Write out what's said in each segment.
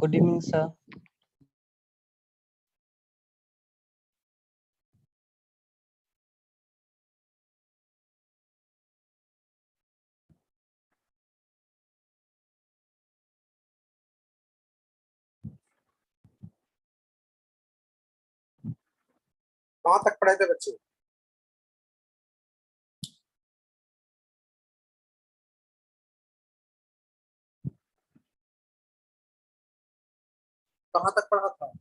Good evening, sir. कहाँ तक पढ़े थे बच्चे? कहाँ तक पढ़ा था?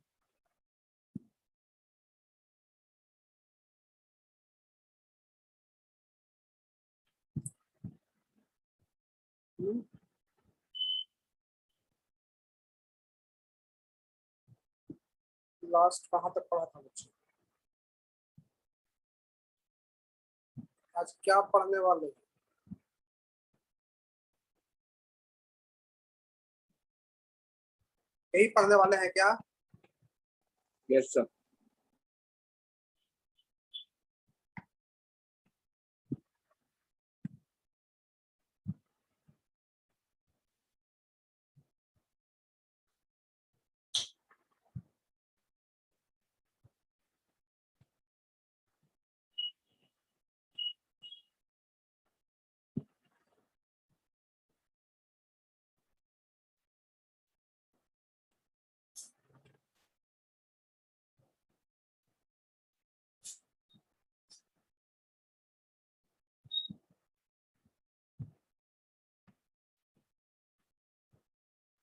लास्ट कहाँ तक पढ़ा था बच्चे? आज क्या पढ़ने वाले हैं? यही पढ़ने वाले हैं क्या? Yes sir.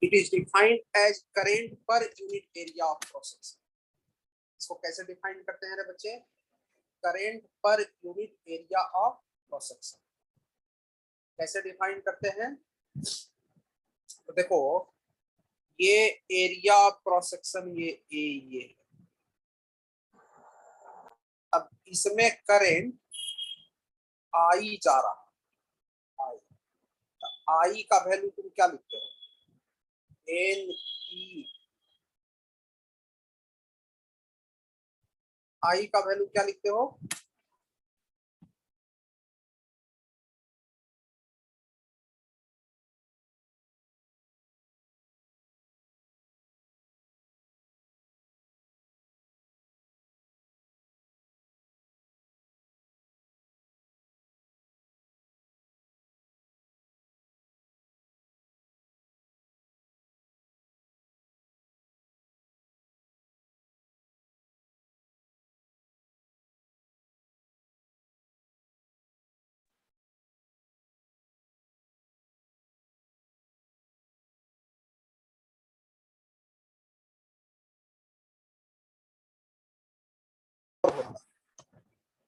It is defined as current per unit area of process. इसको कैसे डिफाइन करते हैं रे बच्चे? Current per unit area of process. कैसे डिफाइन करते हैं? तो देखो, ये एरिया ऑफ प्रोसेक्शन ये अब इसमें करंट आई जा रहा है। आई का वैल्यू तुम क्या लिखते हो? N E. आई का वैल्यू क्या लिखते हो?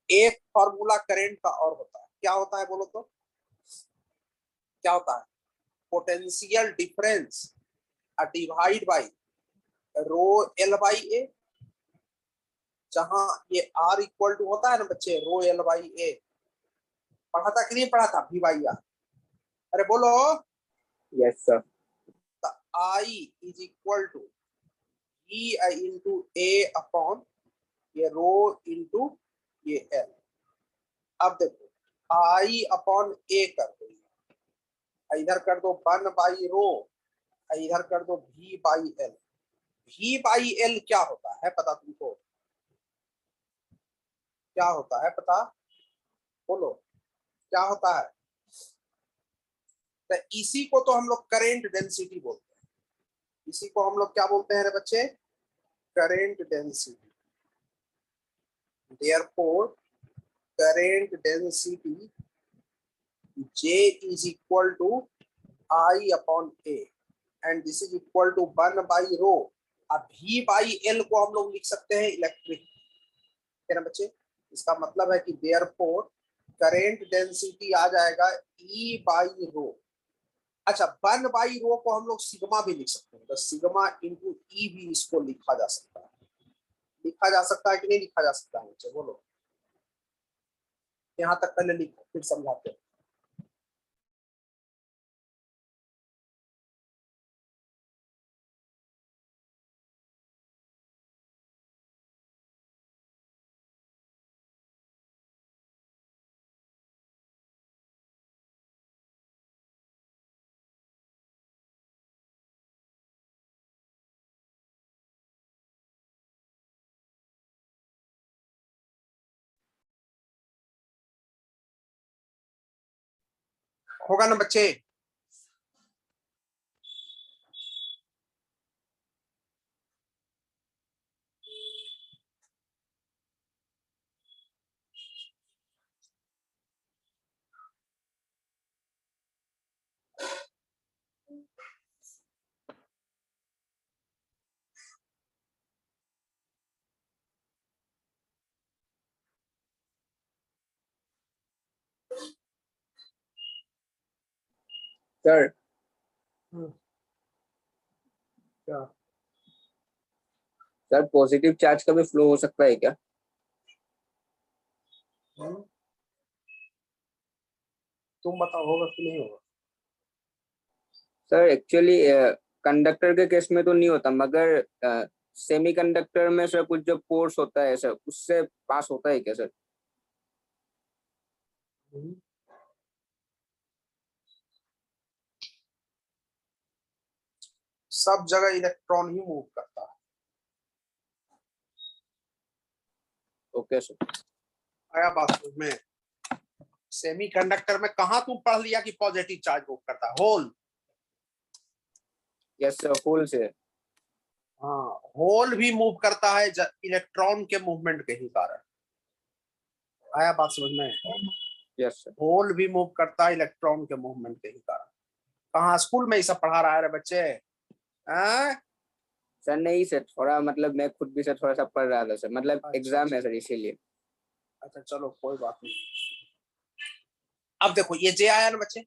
एक फॉर्मूला करंट का और होता है। क्या होता है बोलो तो? क्या होता है? Potential difference divide by rho L by A. जहां ये आर इक्वल टू होता है ना बच्चे, रो एल बाई ए। पढ़ा था कि नहीं पढ़ा था? भी बाई आर। अरे बोलो। Yes sir. I is equal to E I into A upon ये रो इंटू ये एल। अब देखो, आई अपॉन ए कर दो, इधर कर दो 1 बाई रो, इधर कर दो भी बाई एल। भी बाई एल क्या होता है पता तुमको? क्या होता है पता? बोलो, क्या होता है? तो इसी को तो हम लोग करेंट डेंसिटी बोलते हैं। इसी को हम लोग क्या बोलते हैं रे बच्चे? Current density. Therefore current density J is equal to I upon A and this is equal to 1 by rho। अब V by L को हम लोग लिख सकते हैं इलेक्ट्रिक, है ना बच्चे? इसका मतलब है कि देयरफॉर करंट डेंसिटी आ जाएगा E by rho। अच्छा, 1 by rho को हम लोग सिग्मा भी लिख सकते हैं, तो सिग्मा इंटू E भी इसको लिखा जा सकता है। लिखा जा सकता है कि नहीं लिखा जा सकता है बच्चे? बोलो, यहाँ तक पहले लिखो फिर समझाते हैं। होगा ना बच्चे? सर क्या? सर पॉजिटिव चार्ज का भी फ्लो हो सकता है क्या? तुम बताओ, होगा कि नहीं होगा? सर एक्चुअली कंडक्टर के केस में तो नहीं होता, मगर सेमी कंडक्टर में सर कुछ जो पोर्स होता है सर, उससे पास होता है क्या सर? सब जगह इलेक्ट्रॉन ही मूव करता है। Okay sir. आया बात समझ में? सेमीकंडक्टर में कहा तुम पढ़ लिया कि पॉजिटिव चार्ज मूव करता है? होल। यस सर, होल से। हाँ, होल भी मूव करता है इलेक्ट्रॉन के मूवमेंट के ही कारण। आया बात समझ में? Yes sir. होल भी मूव करता है इलेक्ट्रॉन के मूवमेंट के ही कारण। कहाँ स्कूल में ये सब पढ़ा रहा है रे बच्चे? हैं? सर नहीं सर, थोड़ा मतलब मैं खुद भी सर थोड़ा सा पढ़ रहा था सर, मतलब अच्छा एग्जाम है सर इसीलिए। अच्छा, चलो कोई बात नहीं। अब देखो ये जे आया ना बच्चे।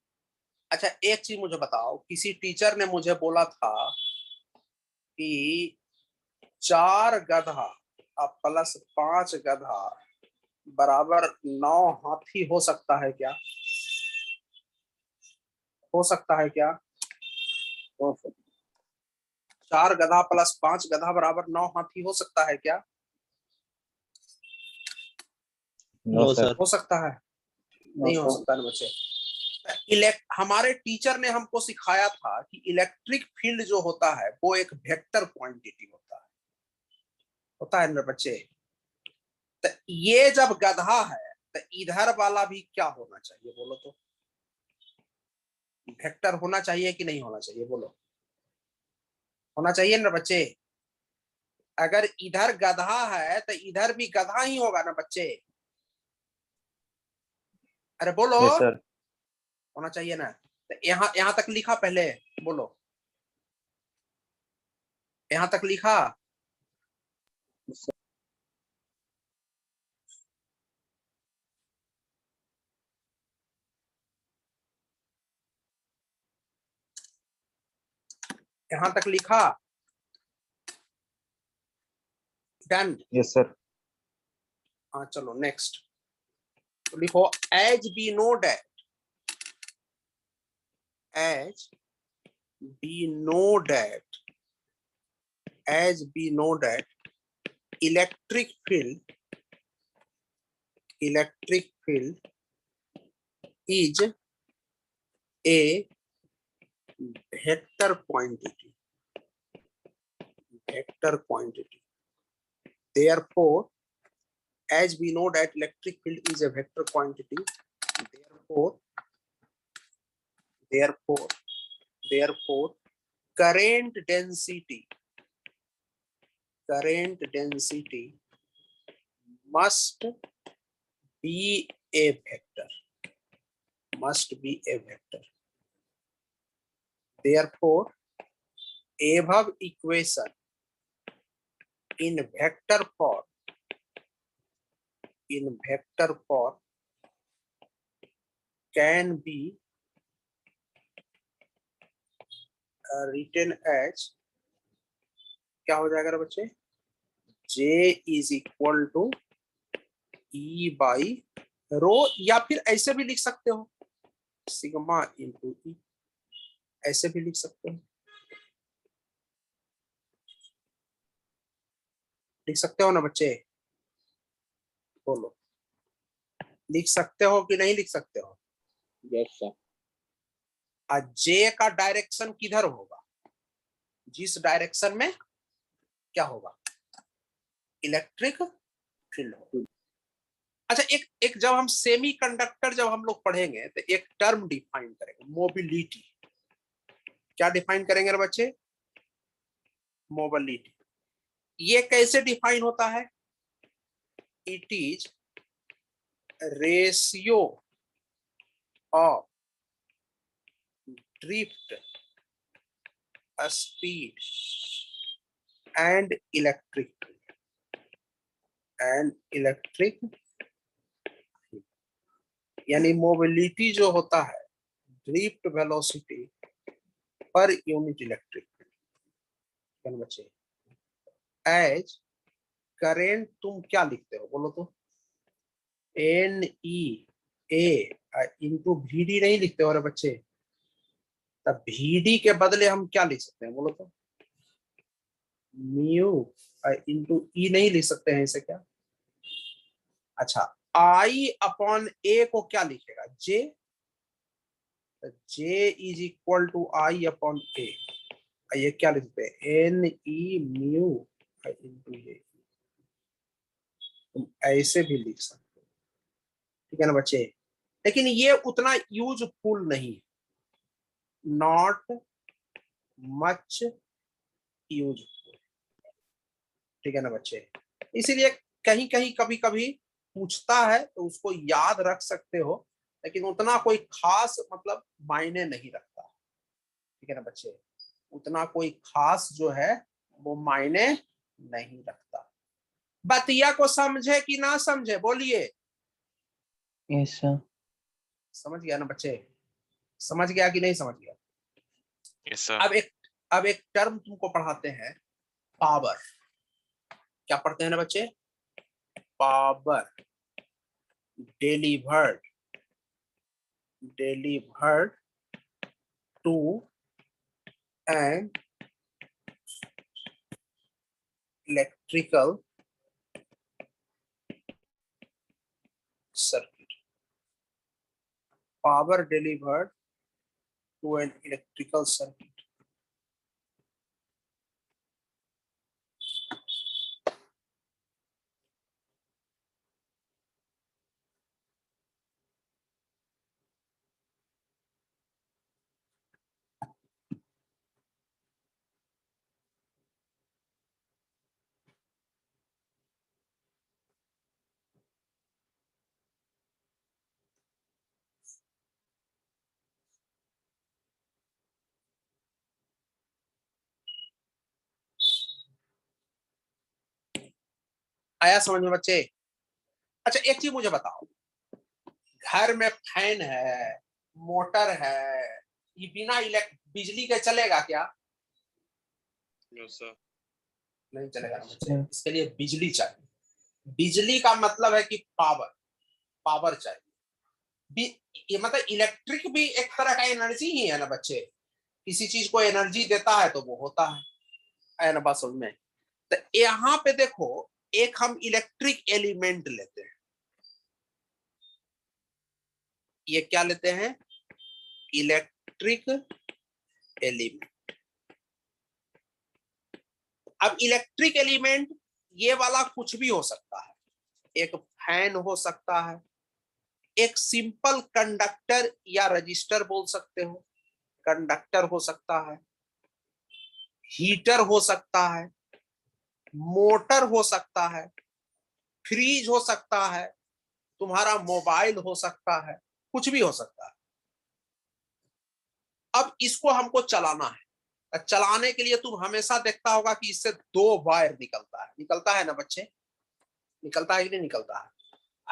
अच्छा एक चीज मुझे बताओ, किसी टीचर ने मुझे बोला था कि 4 गधा अब प्लस 5 गधा बराबर 9 हाथी हो सकता है क्या? हो सकता है क्या? ओ सर। 4 गधा प्लस 5 गधा बराबर 9 हाथी हो सकता है क्या? No sir. हो सकता है? नहीं हो सकता ना बच्चे। हमारे टीचर ने हमको सिखाया था कि इलेक्ट्रिक फील्ड जो होता है वो एक वेक्टर क्वांटिटी होता है ना बच्चे। तो ये जब गधा है तो इधर वाला भी क्या होना चाहिए बोलो तो? वेक्टर होना चाहिए कि नहीं होना चाहिए बोलो? होना चाहिए ना बच्चे। अगर इधर गधा है तो इधर भी गधा ही होगा ना बच्चे। अरे बोलो। Yes sir. होना चाहिए ना। तो यहाँ यहाँ तक लिखा पहले? बोलो, यहाँ तक लिखा? यहाँ तक लिखा? डन। Yes sir. हाँ चलो नेक्स्ट। तो लिखो as we know that, as we know that, as we know that electric field, electric field is a vector quantity, vector quantity. Therefore, as we know that electric field is a vector quantity, therefore current density must be a vector, must be a vector. Therefore above equation in vector form can be written as, क्या हो जाएगा बच्चे? J is equal to E by रो, या फिर ऐसे भी लिख सकते हो सिग्मा इंटू ई, ऐसे भी लिख सकते हो। लिख सकते हो ना बच्चे? बोलो, लिख सकते हो कि नहीं लिख सकते हो? Yes sir. जे का डायरेक्शन किधर होगा? जिस डायरेक्शन में क्या होगा? इलेक्ट्रिक फील्ड होगा। अच्छा, एक जब हम सेमी कंडक्टर जब हम लोग पढ़ेंगे तो एक टर्म डिफाइन करेंगे, मोबिलिटी। क्या डिफाइन करेंगे बच्चे? मोबिलिटी। ये कैसे डिफाइन होता है? It is ratio of drift speed and electric यानी मोबिलिटी जो होता है ड्रिफ्ट वेलोसिटी पर यूनिट इलेक्ट्रिक बच्चे। एज करेंट तुम क्या लिखते हो बोलो तो? N E A into V D नहीं लिखते हो रे बच्चे? तब वी डी के बदले हम क्या लिख सकते हैं बोलो तो? म्यू इंटू ई नहीं लिख सकते हैं इसे क्या? अच्छा, आई अपॉन ए को क्या लिखेगा? J. J is equal to I upon A. ये क्या लिखते हैं? N E mu into A. तुम ऐसे भी लिख सकते हो, ठीक है ना बच्चे? लेकिन ये उतना यूजफुल नहीं है, नॉट मच यूजफुल, ठीक है ना बच्चे? इसीलिए कहीं कहीं कभी कभी पूछता है तो उसको याद रख सकते हो, लेकिन उतना कोई खास मतलब मायने नहीं रखता, ठीक है ना बच्चे? उतना कोई खास जो है वो मायने नहीं रखता। बतिया को समझे कि ना समझे बोलिए? Yes sir. समझ गया ना बच्चे? समझ गया कि नहीं समझ गया? Yes sir. अब एक टर्म तुमको पढ़ाते हैं, पावर। क्या पढ़ते हैं ना बच्चे? Power delivered to an electrical circuit. Power delivered to an electrical circuit. आया समझ में बच्चे? अच्छा, एक चीज मुझे बताओ, घर में फैन है, मोटर है, ये बिना बिजली के चलेगा क्या? No sir. नहीं चलेगा ना बच्चे। इसके लिए बिजली चाहिए। बिजली का मतलब है कि पावर चाहिए। ये मतलब इलेक्ट्रिक भी एक तरह का एनर्जी ही है ना बच्चे? किसी चीज को एनर्जी देता है तो वो होता है ना बात समझ में? तो यहाँ पे देखो, एक हम इलेक्ट्रिक एलिमेंट लेते हैं। ये क्या लेते हैं? Electric element. अब इलेक्ट्रिक एलिमेंट ये वाला कुछ भी हो सकता है। एक फैन हो सकता है, एक सिंपल कंडक्टर या रजिस्टर बोल सकते हो, कंडक्टर हो सकता है, हीटर हो सकता है, मोटर हो सकता है, फ्रिज हो सकता है, तुम्हारा मोबाइल हो सकता है, कुछ भी हो सकता है। अब इसको हमको चलाना है। चलाने के लिए तुम हमेशा देखता होगा कि इससे दो वायर निकलता है ना बच्चे? निकलता है कि नहीं निकलता है?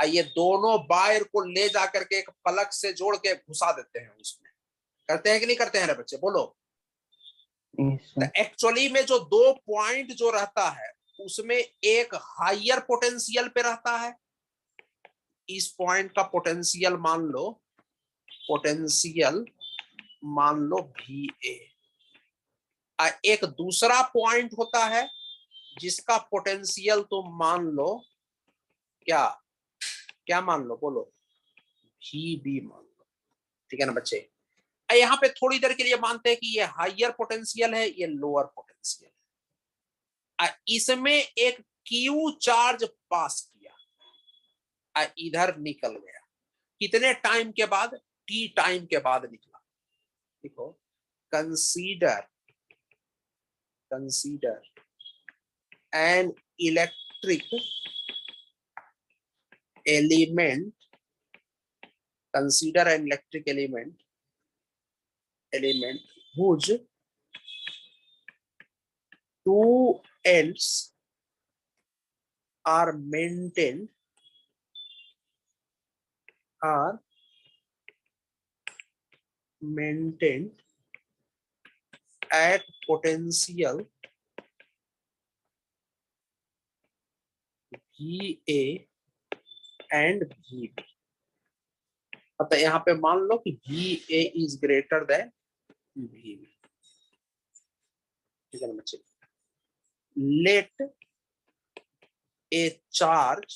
ये दोनों वायर को ले जाकर के एक प्लग से जोड़ के घुसा देते हैं उसमें। करते हैं कि नहीं करते हैं ना बच्चे? बोलो। तो एक्चुअली में जो दो पॉइंट जो रहता है उसमें एक हायर पोटेंशियल पे रहता है। इस पॉइंट का पोटेंशियल मान लो VA। एक दूसरा पॉइंट होता है जिसका पोटेंशियल तुम मान लो क्या मान लो बोलो? VB मान लो, ठीक है ना बच्चे? यहाँ पे थोड़ी देर के लिए मानते हैं कि ये हायर पोटेंशियल है, ये लोअर पोटेंशियल है। इसमें एक Q चार्ज पास किया। इधर निकल गया। कितने टाइम के बाद? टी टाइम के बाद निकला। देखो, consider an electric element, consider an electric element whose two ends are maintained at potential VA and VB। मतलब यहाँ पे मान लो कि VA is greater than VB। ठीक है ना बच्चे? Let a charge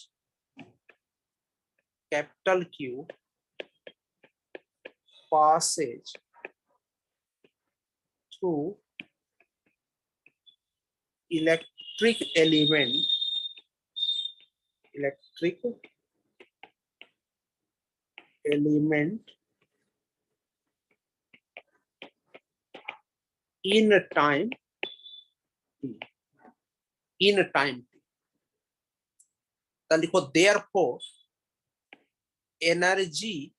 capital Q passes through electric element in time t। तो लिखो therefore energy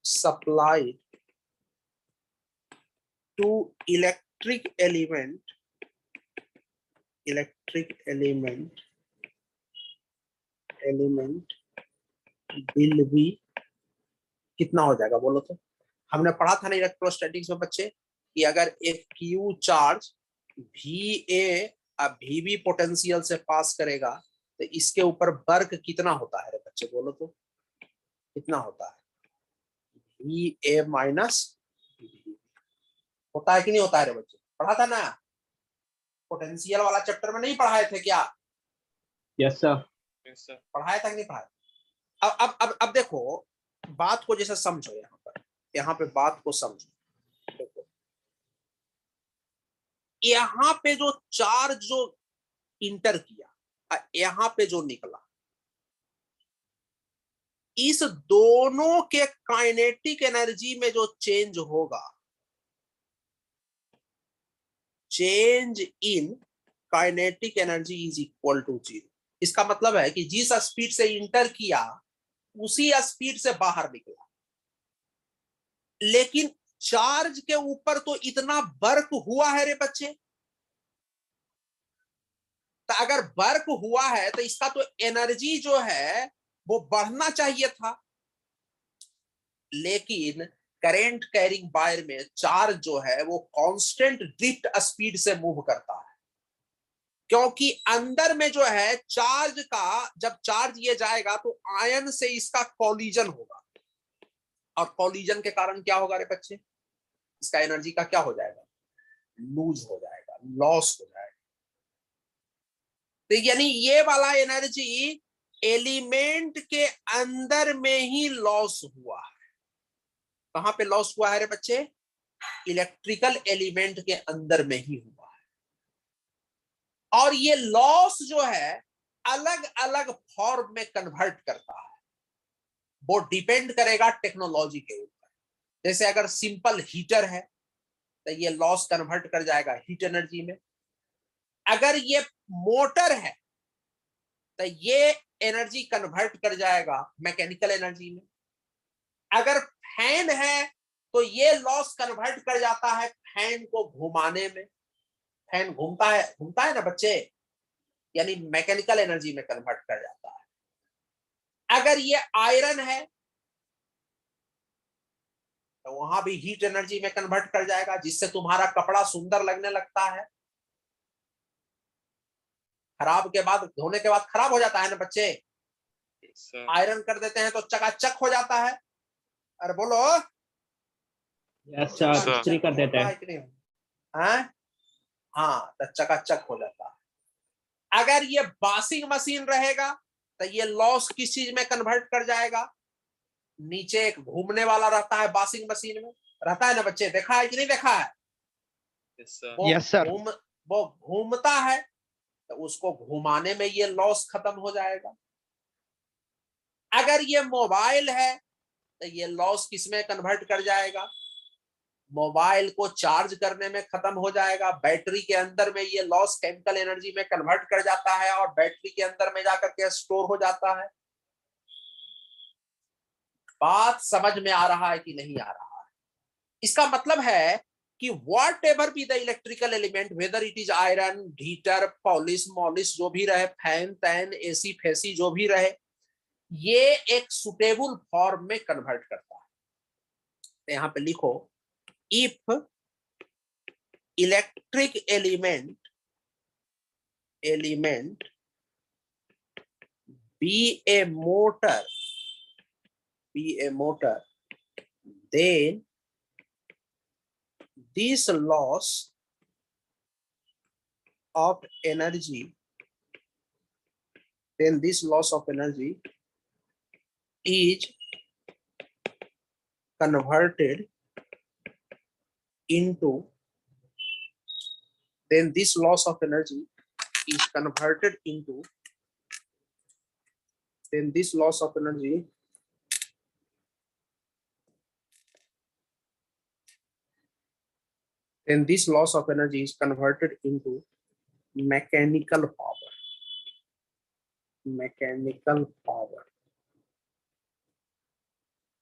supplied to electric element will be कितना हो जाएगा बोलो तो? हमने पढ़ा था ना इलेक्ट्रोस्टैटिक्स में बच्चे कि अगर एक क्यू चार्ज VA अब VB पोटेंशियल से पास करेगा तो इसके ऊपर वर्क कितना होता है रे बच्चे बोलो तो? कितना होता है? VA माइनस होता है कि नहीं होता है रे बच्चे? पढ़ा था ना पोटेंशियल वाला चैप्टर में, नहीं पढ़ाए थे क्या? Yes sir. Yes, sir. पढ़ाया था कि नहीं पढ़ाया? अब देखो बात को जैसे समझो, यहाँ पे बात को समझो। देखो यहाँ पे जो चार्ज जो इंटर किया, यहाँ पे जो निकला, इस दोनों के काइनेटिक एनर्जी में जो चेंज होगा, change in kinetic energy is equal to 0। इसका मतलब है कि जिस स्पीड से इंटर किया उसी स्पीड से बाहर निकला, लेकिन चार्ज के ऊपर तो इतना वर्क हुआ है रे बच्चे। तो अगर वर्क हुआ है तो इसका तो एनर्जी जो है वो बढ़ना चाहिए था, लेकिन करंट कैरिंग वायर में चार्ज जो है वो कांस्टेंट ड्रिफ्ट स्पीड से मूव करता है, क्योंकि अंदर में जो है चार्ज का, जब चार्ज ये जाएगा तो आयन से इसका कॉलिजन होगा, और कॉलिजन के कारण क्या होगा रे बच्चे? इसका एनर्जी का क्या हो जाएगा? लूज हो जाएगा, लॉस हो जाएगा। तो यानी ये वाला एनर्जी एलिमेंट के अंदर में ही लॉस हुआ है। कहां पे लॉस हुआ है रे बच्चे? इलेक्ट्रिकल एलिमेंट के अंदर में ही हुआ है। और ये लॉस जो है अलग अलग फॉर्म में कन्वर्ट करता है, वो डिपेंड करेगा टेक्नोलॉजी के ऊपर। जैसे अगर सिंपल हीटर है तो ये लॉस कन्वर्ट कर जाएगा हीट एनर्जी में। अगर ये मोटर है तो ये एनर्जी कन्वर्ट कर जाएगा मैकेनिकल एनर्जी में। अगर फैन है तो ये लॉस कन्वर्ट कर जाता है फैन को घुमाने में। फैन घूमता है ना बच्चे, यानी मैकेनिकल एनर्जी में कन्वर्ट कर जाता है। अगर ये आयरन है तो वहां भी हीट एनर्जी में कन्वर्ट कर जाएगा, जिससे तुम्हारा कपड़ा सुंदर लगने लगता है। खराब के बाद, धोने के बाद खराब हो जाता है ना बच्चे। Yes, sir. आयरन कर देते हैं तो चकाचक हो जाता है। अरे बोलो। Yes sir, sir. इस्त्री कर देते हैं। कि नहीं? हाँ, तो चकाचक हो जाता है। अगर ये वॉशिंग मशीन रहेगा तो ये लॉस किस चीज में कन्वर्ट कर जाएगा? नीचे एक घूमने वाला रहता है वॉशिंग मशीन में, रहता है ना बच्चे, देखा है कि नहीं देखा है? Yes, sir. वो Yes, sir. वो घूमता है तो उसको घुमाने में ये लॉस खत्म हो जाएगा। अगर ये मोबाइल है तो ये लॉस किसमें कन्वर्ट कर जाएगा, मोबाइल को चार्ज करने में खत्म हो जाएगा। बैटरी के अंदर में ये लॉस केमिकल एनर्जी में कन्वर्ट कर जाता है और बैटरी के अंदर में जाकर के स्टोर हो जाता है। बात समझ में आ रहा है कि नहीं आ रहा है? इसका मतलब है कि what ever be the electrical element, whether it is iron, heater, polish, Molisch जो भी रहे, फैन, तैन, एसी, फेसी जो भी रहे, ये एक सुटेबल फॉर्म में कन्वर्ट करता है। तो यहां पे लिखो, if electric element be a motor, then this loss of energy is converted into mechanical power.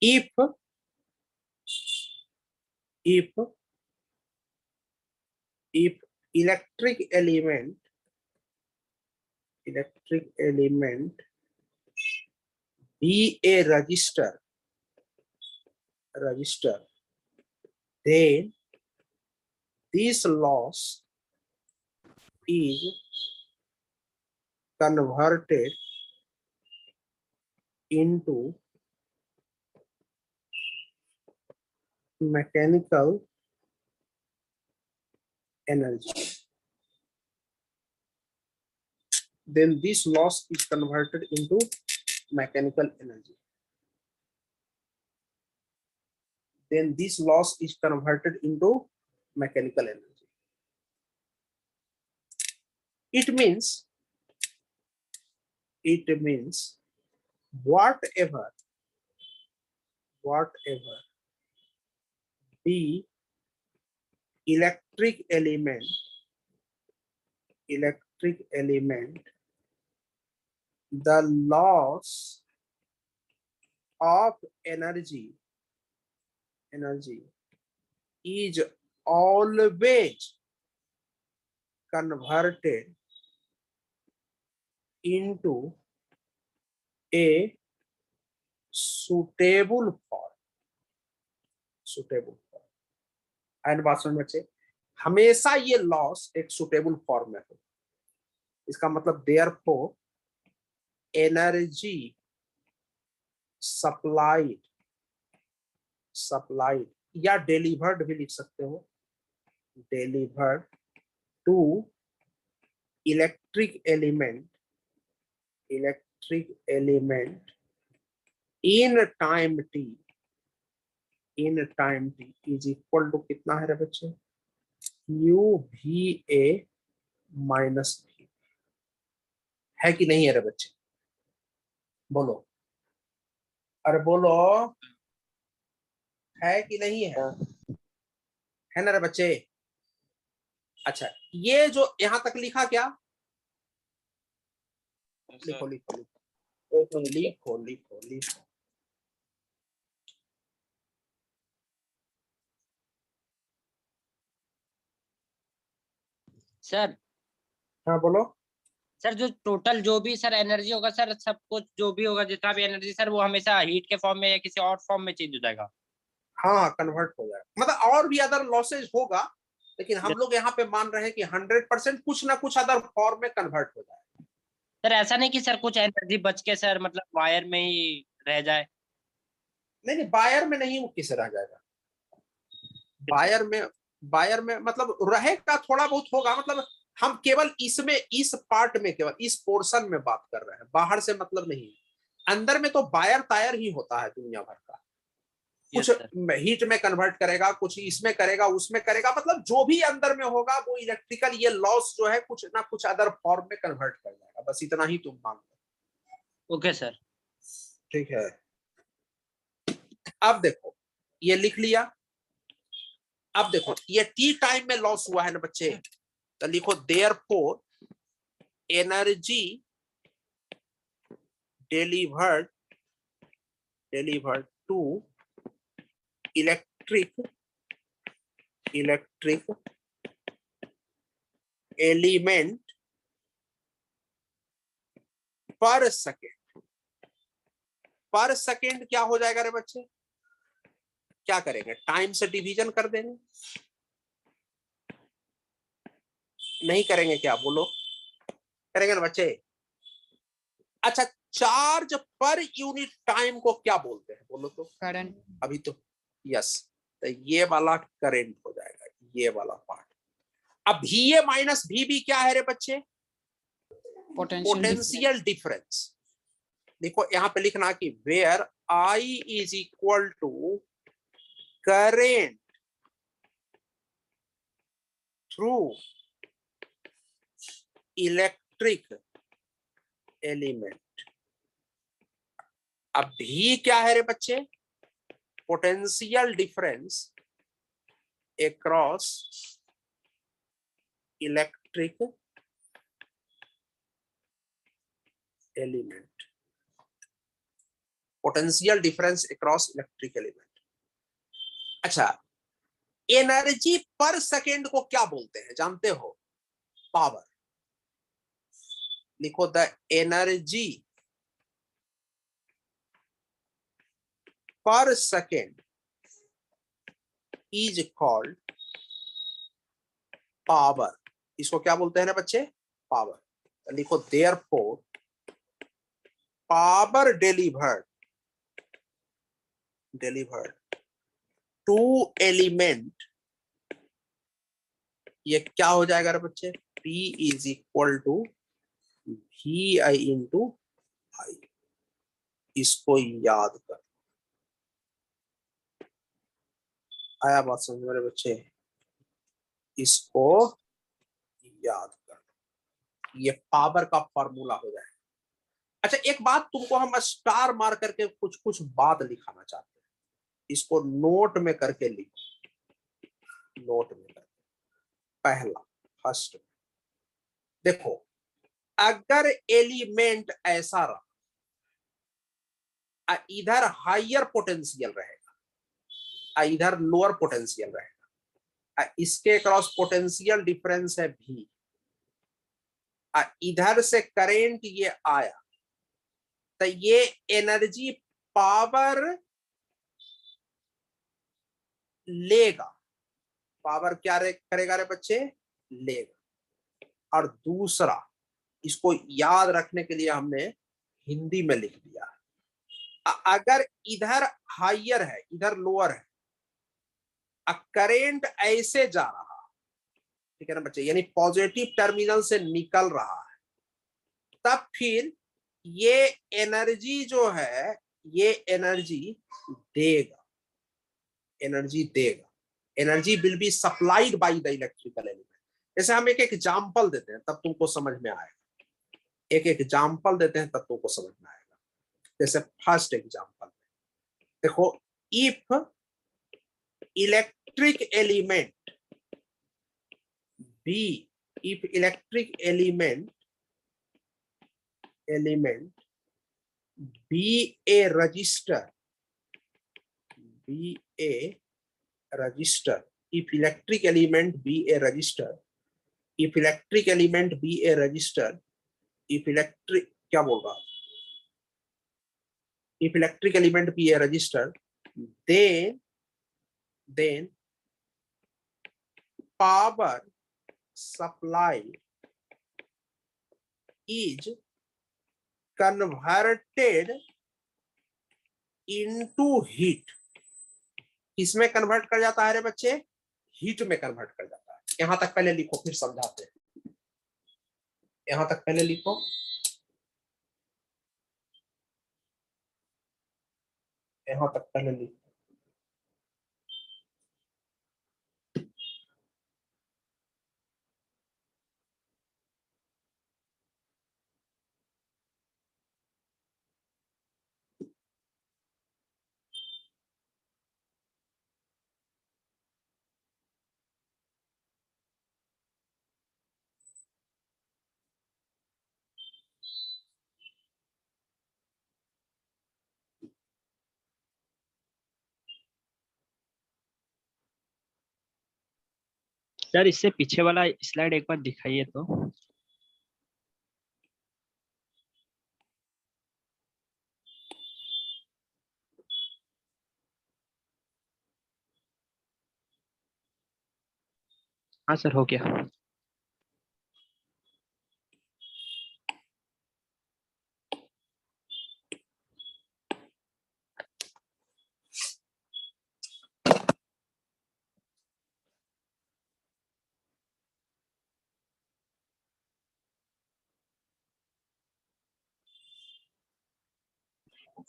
If electric element be a resistor, then this loss is converted into mechanical energy. Then this loss is converted into mechanical energy. It means whatever the electric element the loss of energy is always converted into a suitable form. And बात समझ में बच्चे, हमेशा ये loss एक suitable form में हो। इसका मतलब देयरफॉर एनर्जी सप्लाइड या डिलीवर्ड भी लिख सकते हो, delivered to electric element in time t is equal to कितना है रे बच्चे, UVA माइनस V। है कि नहीं है रे बच्चे, बोलो, अरे बोलो, है कि नहीं है ना रे बच्चे। अच्छा, ये जो यहां तक लिखा क्या, लिखो सर। हाँ बोलो। सर जो टोटल जो भी सर एनर्जी होगा सर, सब कुछ जो भी होगा जितना भी एनर्जी सर, वो हमेशा हीट के फॉर्म में या किसी और फॉर्म में चेंज हो जाएगा। हाँ, कन्वर्ट हो जाएगा, मतलब और भी अदर लॉसेज होगा, लेकिन हम लोग यहाँ पे मान रहे हैं कि 100% कुछ ना कुछ अदर फॉर्म में कन्वर्ट हो जाएगा। सर ऐसा नहीं कि सर कुछ एनर्जी बच के सर मतलब वायर में ही रह जाए। नहीं, वायर में नहीं, वो किसे रह जाएगा, वायर में मतलब रहेगा, थोड़ा बहुत होगा, मतलब हम केवल इसमें इस पार्ट में केवल इस पोर्शन में बात कर रहे हैं, बाहर से मतलब नहीं। अंदर में तो वायर तायर ही होता है दुनिया भर का। कुछ Yes, sir. हीट में कन्वर्ट करेगा, कुछ इसमें करेगा, उसमें करेगा, मतलब जो भी अंदर में होगा वो इलेक्ट्रिकल ये लॉस जो है कुछ ना कुछ अदर फॉर्म में कन्वर्ट कर जाएगा। बस इतना ही तुम मान लो। Okay, sir. ठीक है, अब देखो ये लिख लिया। अब देखो ये टी टाइम में लॉस हुआ है ना बच्चे, तो लिखो therefore energy delivered to electric element per second क्या हो जाएगा रे बच्चे, क्या करेंगे, टाइम से डिवीजन कर देंगे, नहीं करेंगे क्या, बोलो करेंगे ना बच्चे। अच्छा, चार्ज पर यूनिट टाइम को क्या बोलते हैं, बोलो तो। करंट। अभी तो यस, तो ये वाला करंट हो जाएगा, ये वाला पार्ट। अब VA माइनस VB क्या है रे बच्चे, पोटेंशियल डिफरेंस। देखो यहां पे लिखना कि where I is equal to current through electric element. अब V क्या है रे बच्चे, potential difference across electric element, potential difference across electric element. अच्छा, एनर्जी पर सेकेंड को क्या बोलते हैं जानते हो, पावर। लिखो the energy per second is called power. इसको क्या बोलते हैं ना बच्चे, पावर। तो लिखो therefore power delivered to element, ये क्या हो जाएगा रे बच्चे, P is equal to VI into I। इसको याद कर, आया बात समझ में रे बच्चे, इसको याद कर, ये पावर का फॉर्मूला हो जाएगा। अच्छा एक बात तुमको हम स्टार मार करके कुछ कुछ बात लिखाना चाहते हैं, इसको नोट में करके लिखो, नोट में करके। पहला फर्स्ट, देखो अगर एलिमेंट ऐसा रहा, इधर हायर पोटेंशियल रहेगा, इधर लोअर पोटेंशियल रहेगा, इसके क्रॉस पोटेंशियल डिफरेंस है V, इधर से करंट ये आया, तो ये एनर्जी पावर लेगा, पावर क्या करेगा रे बच्चे, लेगा। और दूसरा, इसको याद रखने के लिए हमने हिंदी में लिख दिया, अगर इधर हायर है इधर लोअर है, करंट ऐसे जा रहा, ठीक है ना बच्चे, यानी पॉजिटिव टर्मिनल से निकल रहा है, तब फिर ये एनर्जी जो है ये एनर्जी देगा, energy will be supplied by the electrical element. जैसे हम एक एग्जांपल देते हैं तब तुमको समझ में आएगा, एक एग्जांपल देते हैं तब तुमको समझ में आएगा। जैसे फर्स्ट एग्जांपल देखो, if electric element be a register, if electric element be a register, if electric element be a register, if electric क्या बोल रहा, if electric element be a register, then power supply is converted into heat। इसमें convert कर जाता है रे बच्चे, heat में कन्वर्ट कर जाता है। यहां तक पहले लिखो फिर समझाते हैं, यहां तक पहले लिखो, यहां तक पहले लिखो। सर इससे पीछे वाला स्लाइड एक बार दिखाइए तो। हाँ सर हो गया।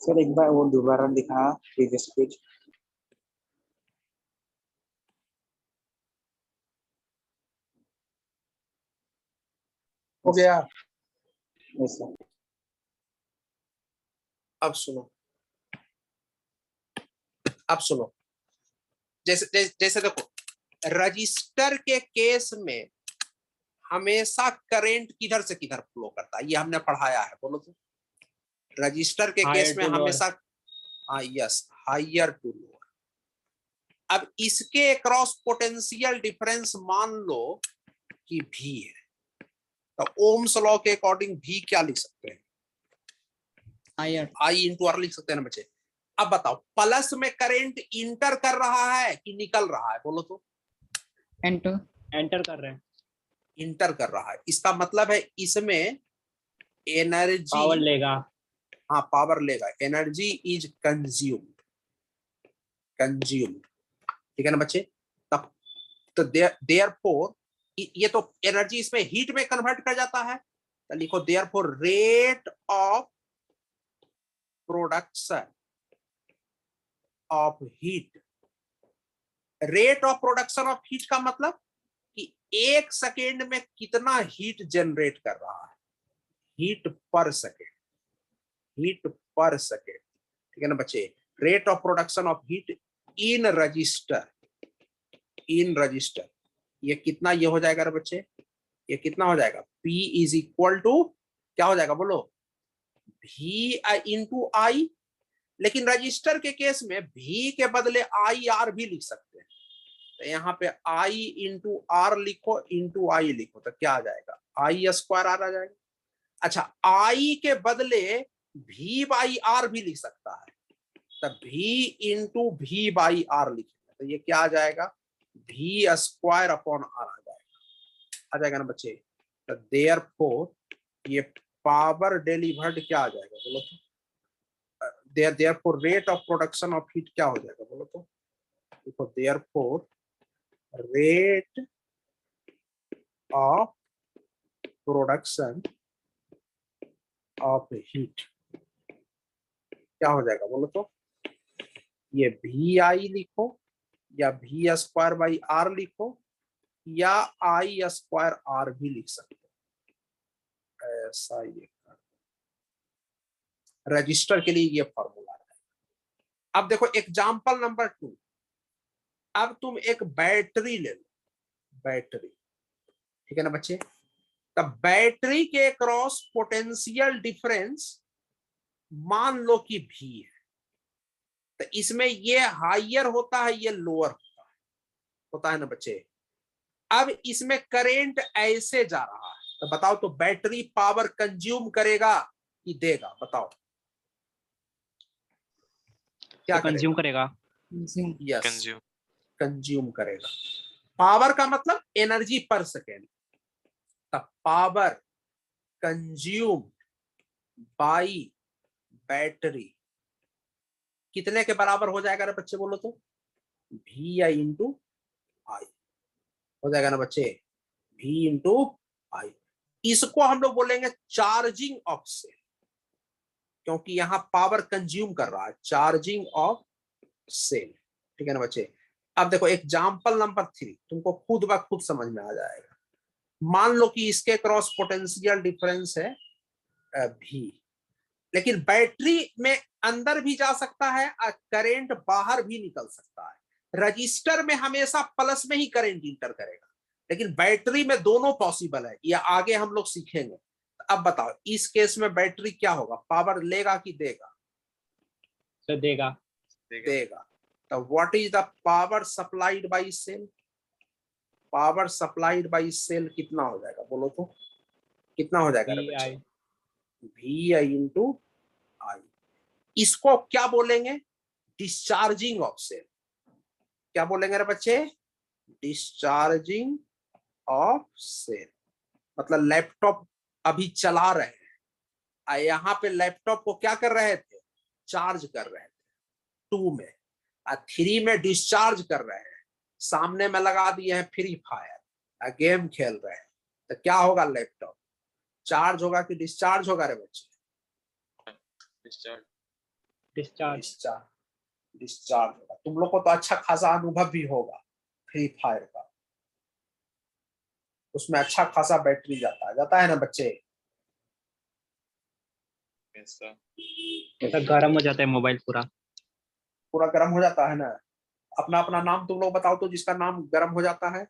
सर एक बार वो दोबारा दिखा प्रीवियस पेज। हो गया। Yes sir. अब सुनो, अब सुनो, जैसे जैसे देखो, रजिस्टर के केस में हमेशा करंट किधर से किधर फ्लो करता है, ये हमने पढ़ाया है, बोलो तो। रजिस्टर के केस में हमेशा, हाँ यस, हायर टू लोअर। अब इसके क्रॉस पोटेंशियल डिफरेंस मान लो कि भी है, तो ओम्स लॉ के अकॉर्डिंग भी क्या लिख सकते हैं, आई इंटू आर लिख सकते हैं ना बच्चे। अब बताओ, प्लस में करंट इंटर कर रहा है कि निकल रहा है, बोलो तो। एंटर कर रहे हैं। इंटर कर रहा है, इसका मतलब है इसमें एनर्जी, पावर लेगा। हाँ पावर लेगा, एनर्जी इज कंज्यूम्ड, कंज्यूम्ड, ठीक है ना बच्चे। तब तो देयरफॉर ये तो एनर्जी इसमें हीट में कन्वर्ट कर जाता है, तो लिखो therefore rate of production of heat. Rate of production of heat का मतलब कि एक सेकेंड में कितना हीट जनरेट कर रहा है, हीट पर सेकेंड, हीट पर सेकेंड, ठीक है ना बच्चे। Rate of production of heat in register, in register, ये कितना ये हो जाएगा रे बच्चे, ये कितना हो जाएगा, P इज इक्वल टू क्या हो जाएगा बोलो, V इंटू आई। लेकिन रजिस्टर के केस में V के बदले IR भी लिख सकते हैं, तो यहाँ पे I इंटू आर लिखो, इंटू आई लिखो, तो क्या आ जाएगा, आई स्क्वायर आर आ जाएगा। अच्छा, I के बदले V बाई आर भी लिख सकता है, तब V into V by R लिखेगा, तो ये क्या आ जाएगा, V स्क्वायर अपॉन आर आ जाएगा ना बच्चे। तो देयरफॉर ये पावर डिलीवर्ड क्या आ जाएगा बोलो तो, therefore rate of production of heat क्या हो जाएगा बोलो तो, देखो therefore rate of production of heat क्या हो जाएगा बोलो तो, ये भी आई लिखो या भी स्क्वायर बाई आर लिखो या आई स्क्वायर आर भी लिख सकते हो, ऐसा ये रजिस्टर के लिए ये फॉर्मूला है। अब देखो एग्जांपल नंबर 2, अब तुम एक बैटरी ले लो, बैटरी, ठीक है ना बच्चे। तब बैटरी के क्रॉस पोटेंशियल डिफरेंस मान लो कि भी है, तो इसमें ये हायर होता है, ये लोअर होता है ना बच्चे। अब इसमें करंट ऐसे जा रहा है, तो बताओ तो बैटरी पावर कंज्यूम करेगा कि देगा, बताओ क्या कंज्यूम करेगा। Yes, consume. कंज्यूम करेगा। पावर का मतलब energy per second, power consume by battery कितने के बराबर हो जाएगा ना बच्चे बोलो तो, भी आई इंटू आई हो जाएगा ना बच्चे, भी इंटू आई। इसको हम लोग बोलेंगे चार्जिंग ऑफ सेल, क्योंकि यहां पावर कंज्यूम कर रहा है, चार्जिंग ऑफ सेल, ठीक है ना बच्चे। अब देखो एग्जांपल नंबर 3 तुमको खुद ब खुद समझ में आ जाएगा। मान लो कि इसके क्रॉस पोटेंशियल डिफरेंस है भी, लेकिन बैटरी में अंदर भी जा सकता है और करंट बाहर भी निकल सकता है। रजिस्टर में हमेशा प्लस में ही करंट इंटर करेगा, लेकिन बैटरी में दोनों पॉसिबल है, ये आगे हम लोग सीखेंगे। अब बताओ इस केस में बैटरी क्या होगा, पावर लेगा कि देगा, तो देगा। देगा। तो what is the power supplied by cell, power supplied by cell कितना हो जाएगा, बोलो तो कितना हो जाएगा रे VI बच्चे? V I into I. इसको क्या बोलेंगे? Discharging of cell. क्या बोलेंगे रे बच्चे? Discharging of cell. मतलब लैपटॉप अभी चला रहे हैं, यहाँ पे लैपटॉप को क्या कर रहे थे? चार्ज कर रहे थे 2 में, और 3 में डिस्चार्ज कर रहे हैं। सामने में लगा दिए हैं फ्री फायर, गेम खेल रहे हैं, तो क्या होगा? लैपटॉप चार्ज होगा कि डिस्चार्ज होगा रे बच्चे? डिस्चार्ज। डिस्चार्ज। डिस्चार्ज। डिस्चार्ज होगा। तुम लोग को तो अच्छा खासा अनुभव भी होगा फ्री फायर का, उसमें अच्छा खासा बैटरी जाता है ना बच्चे? Yes sir. ऐसा गर्म हो जाता है मोबाइल पूरा। पूरा गर्म हो जाता है ना। अपना अपना नाम तुम लोग बताओ तो, जिसका नाम गर्म हो जाता है।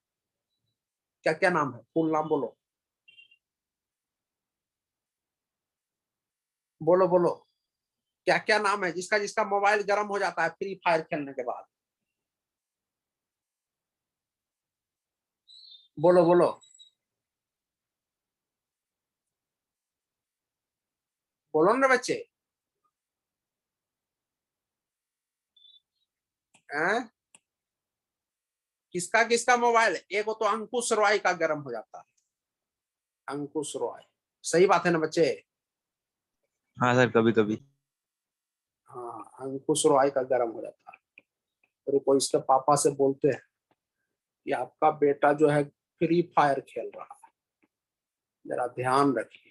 क्या क्या नाम है? फुल नाम बोलो, बोलो बोलो। क्या क्या नाम है जिसका जिसका मोबाइल गर्म हो जाता है फ्री फायर खेलने के बाद? बोलो बोलो बोलो ना बच्चे। हैं? किसका किसका मोबाइल? एक तो अंकुश रॉय का गर्म हो जाता है। अंकुश रॉय, सही बात है ना बच्चे? हाँ सर, कभी कभी। हाँ, अंकुश रॉय का गर्म हो जाता है। रुको, इसके पापा से बोलते हैं कि आपका बेटा जो है फ्री फायर खेल रहा है, जरा ध्यान रखिए।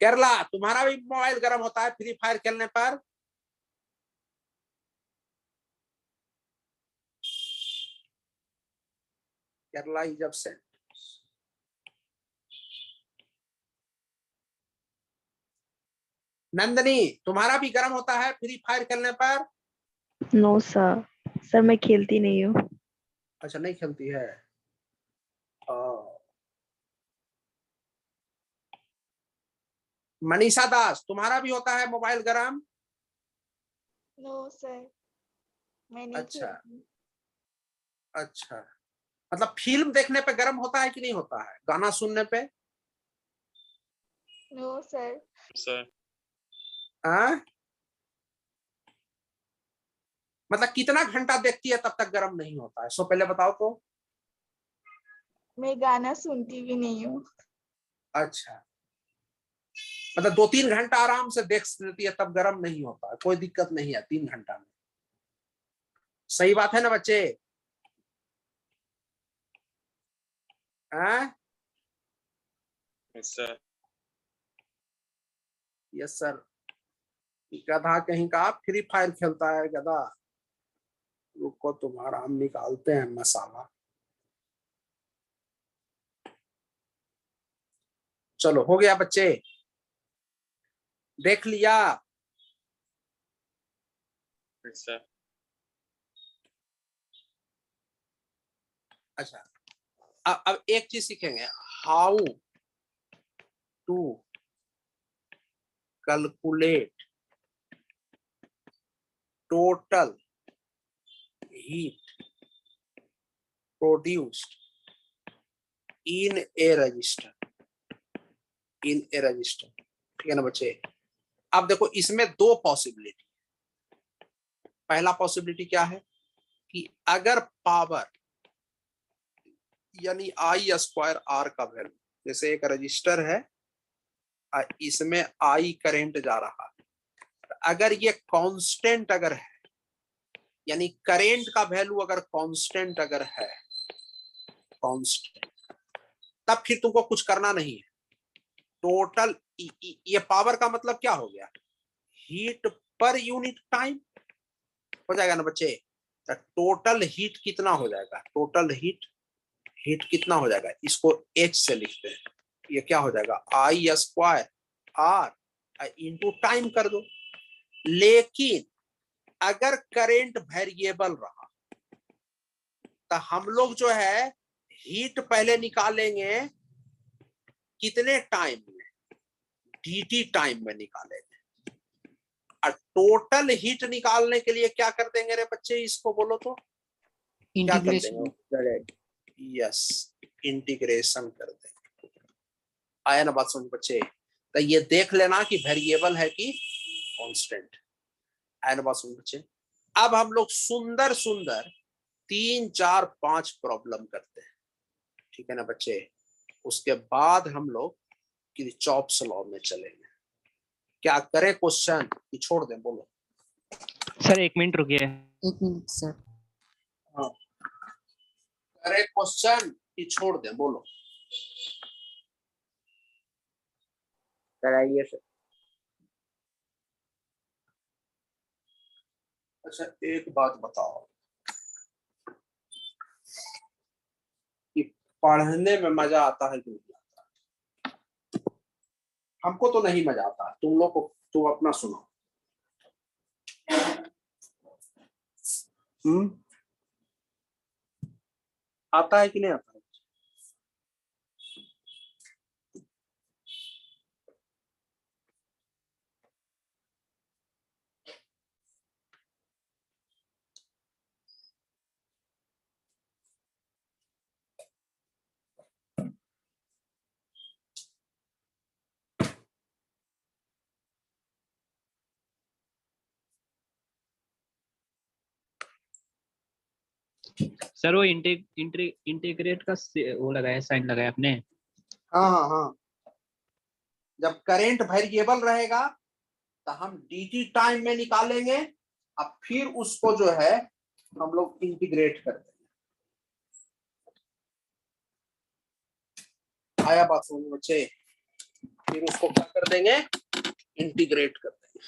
केरला, तुम्हारा भी मोबाइल गर्म होता है फ्री फायर खेलने पर? Kerala is absent. नंदनी, तुम्हारा भी गर्म होता है फ्री फायर खेलने पर? नो सर, सर मैं खेलती नहीं हूँ। अच्छा, नहीं खेलती है। मनीषा दास, तुम्हारा भी होता है मोबाइल गर्म? नो सर, मैं नहीं अच्छा खेलती। अच्छा, मतलब फिल्म देखने पे गर्म होता है कि नहीं होता है? गाना सुनने पे? No sir. सर। हाँ? मतलब कितना घंटा देखती है तब तक गर्म नहीं होता है? सो पहले बताओ तो। मैं गाना सुनती भी नहीं हूँ। अच्छा, मतलब 2-3 घंटा आराम से देख लेती है तब गर्म नहीं होता है? कोई दिक्कत नहीं है 3 घंटा में? सही बात है ना बच्चे? हाँ? Yes sir. Yes sir. गधा कहीं का फ्री फायर खेलता है गधा। रुको, तुम्हारा हम निकालते हैं मसाला। चलो, हो गया बच्चे? देख लिया? Yes sir. अच्छा, अब एक चीज सीखेंगे, how to calculate total heat produced in a resistor. In a resistor, ठीक है ना बच्चे? अब देखो, इसमें 2 पॉसिबिलिटी। पहला पॉसिबिलिटी क्या है कि अगर पावर यानी आई स्क्वायर आर का वैल्यू, जैसे एक रजिस्टर है, इसमें आई करंट जा रहा है, अगर ये कांस्टेंट अगर है, यानी करंट का वैल्यू अगर कांस्टेंट अगर है, कांस्टेंट, तब फिर तुमको कुछ करना नहीं है। टोटल ये पावर का मतलब क्या हो गया? हीट पर यूनिट टाइम हो जाएगा ना बच्चे? टोटल हीट कितना हो जाएगा? टोटल हीट कितना हो जाएगा? इसको H से लिखते हैं। ये क्या हो जाएगा? आई स्क्वायर आर इंटू टाइम कर दो। लेकिन अगर करंट वेरिएबल रहा तो हम लोग जो है हीट पहले निकालेंगे कितने टाइम में? dt टाइम में निकालेंगे। और टोटल हीट निकालने के लिए क्या कर देंगे रे बच्चे? इसको बोलो तो। क्या कर इंटीग्रेशन देंगे? यस, इंटीग्रेशन कर देंगे। आया ना बात समझ बच्चे? तो ये देख लेना कि वेरिएबल है कि कांस्टेंट। आया ना बात समझ बच्चे? अब हम लोग सुंदर सुंदर 3, 4, 5 प्रॉब्लम करते हैं, ठीक है ना बच्चे? उसके बाद हम लोग किरचॉफ्स लॉ में चलेंगे। क्या करें क्वेश्चन कि छोड़ दें? बोलो सर 1 मिनट रुकिए। 1 मिनट सर। हाँ, करें क्वेश्चन कि छोड़ दें? बोलो। कराइए सर। अच्छा एक बात बताओ कि पढ़ने में मजा आता है कि नहीं आता? हमको तो नहीं मजा आता, तुम लोग को। तुम अपना सुनो। आता है कि नहीं आता है? सर वो इंटीग्रेट का वो लगाया, साइन लगाया आपने। हाँ हाँ हाँ। जब करंट वेरिएबल रहेगा तो हम dt टाइम में निकालेंगे, अब फिर उसको जो है हम लोग इंटीग्रेट कर देंगे। आया बात समझ बच्चे? फिर उसको क्या कर देंगे? इंटीग्रेट कर देंगे।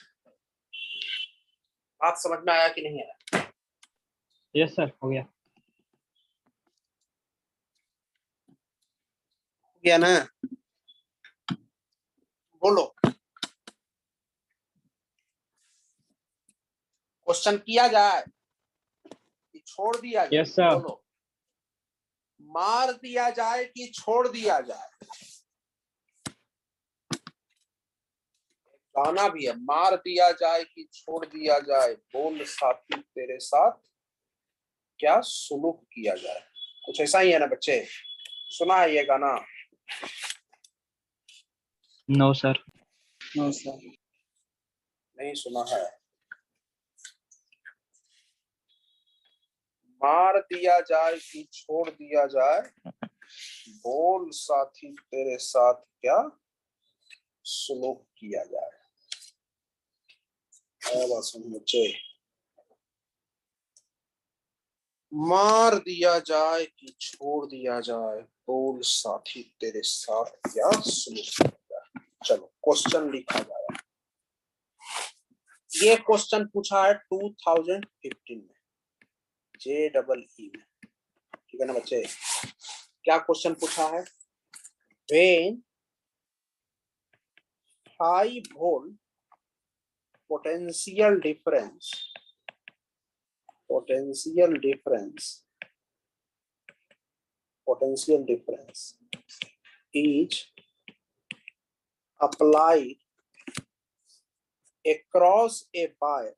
बात समझ में आया कि नहीं आया? यस सर, हो गया। हो गया ना? बोलो, क्वेश्चन किया जाए कि छोड़ दिया जाए? Yes sir. बोलो, मार दिया जाए कि छोड़ दिया जाए? गाना भी है, मार दिया जाए कि छोड़ दिया जाए, बोल साथी तेरे साथ क्या सुलूक किया जाए। कुछ ऐसा ही है ना बच्चे? सुना है ये गाना? No sir. No sir. नहीं सुना है? मार दिया जाए कि छोड़ दिया जाए, बोल साथी तेरे साथ क्या सुलूक किया जाए। बात सुन बच्चे, मार दिया जाए कि छोड़ दिया जाए, बोल साथी तेरे साथ क्या सुलूक किया जाए। चलो क्वेश्चन लिखा जाए। ये क्वेश्चन पूछा है 2015 में, JEE में, ठीक है ना बच्चे? क्या क्वेश्चन पूछा है? When 5 volt potential difference is applied across a wire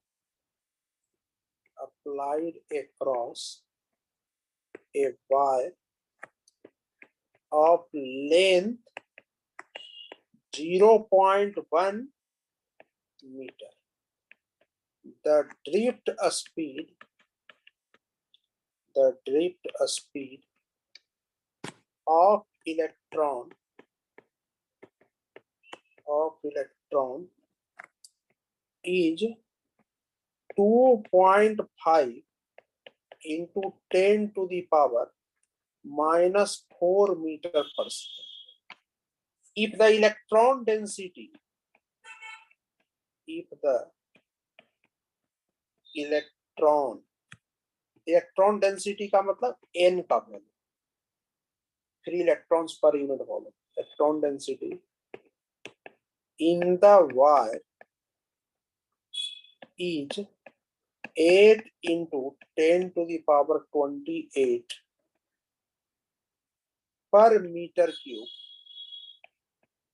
of length 0.1 meter. The drift speed of electron is 2.5 into 10 to the power minus 4 meter per second. If the electron density का मतलब n का value, free electrons per unit volume, electron density in the wire is 8 into 10 to the power 28 per meter cube.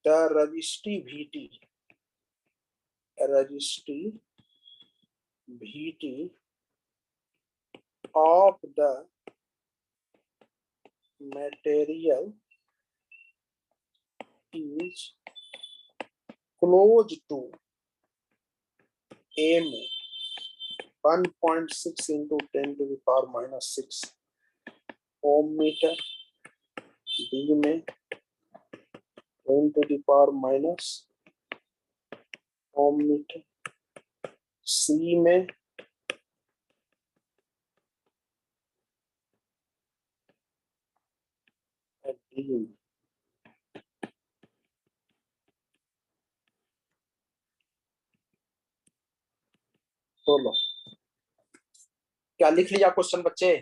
The resistivity of the material is close to A में 1.6 into 10 to the power minus 6 ohm meter, B में 10 to the power minus ohm meter, C में D में बोलो क्या लिख लिया question बच्चे?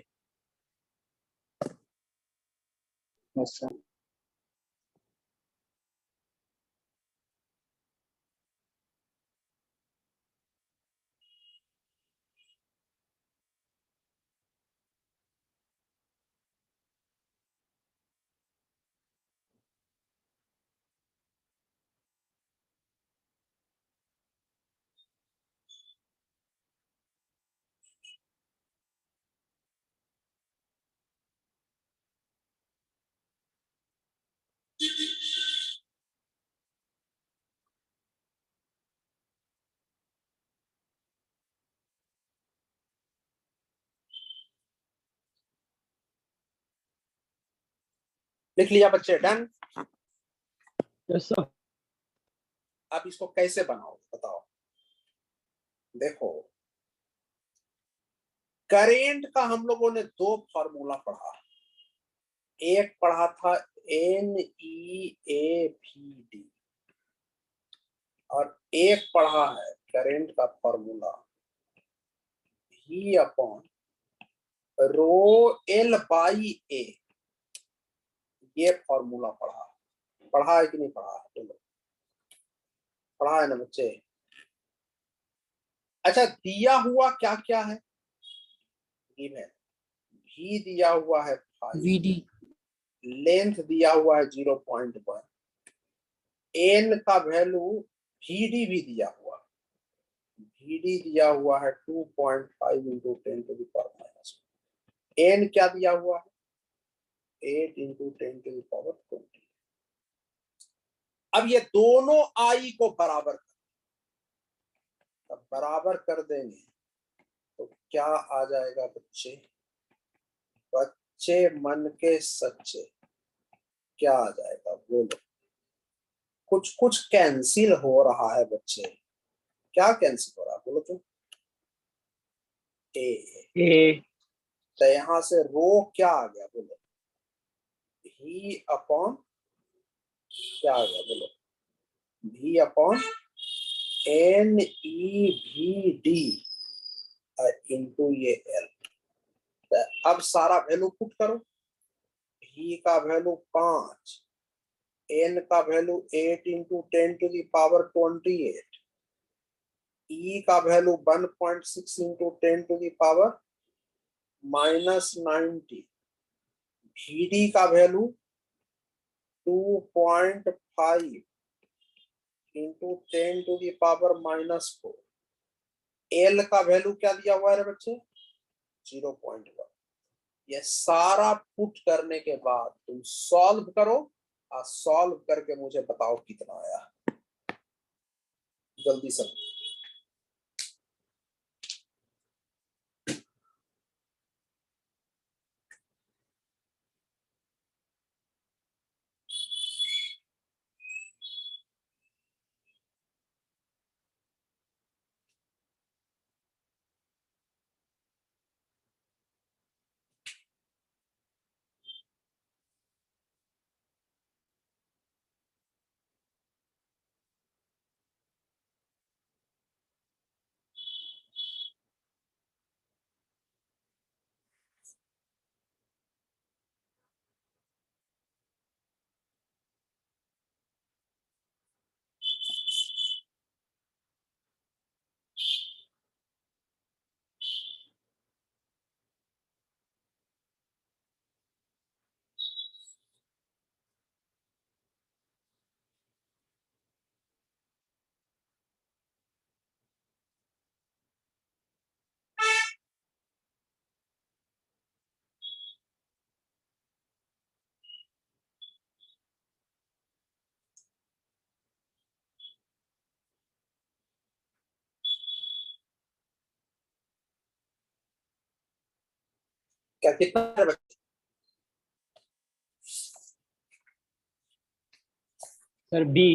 Yes, sir. लिख लिया बच्चे? डन। Yes sir. आप इसको कैसे बनाओगे बताओ? देखो करेंट का हम लोगों ने दो फॉर्मूला पढ़ा, एक पढ़ा था NEAVD और एक पढ़ा है करेंट का formula V upon rho L by A। ये फॉर्मूला पढ़ा है कि नहीं पढ़ा है? बोलो पढ़ा है ना बच्चे? अच्छा दिया हुआ क्या क्या है? गिवन भी दिया हुआ है 5, VD. लेंथ दिया हुआ है 0.1, n का वैल्यू VD भी दिया हुआ, VD दिया हुआ है 2.5 into 10 to the power minus, n क्या दिया हुआ है 8 इंटू 10 टू द पावर 20। अब ये दोनों I को बराबर कर देंगे तो क्या आ जाएगा बच्चे? बच्चे मन के सच्चे क्या आ जाएगा बोलो? कुछ कुछ कैंसिल हो रहा है बच्चे। क्या कैंसिल हो रहा है बोलो तुम? ए तो यहां से रो क्या आ गया बोलो? भी अपॉन क्या आ गया बोलो? भी अपॉन NEVD इंटू ये L। अब सारा वैल्यू पुट करो। भी का वैल्यू 5, n का value 8 into 10 to the power 28, E का value 1.6 into 10 to the power minus 90, VD का value 2.5 into 10 to the power minus 4, L का वैल्यू क्या दिया हुआ है बच्चे? 0.1। ये सारा पुट करने के बाद तुम सॉल्व करो और सॉल्व करके मुझे बताओ कितना आया जल्दी से। क्या कितना है बच्चे? Sir B.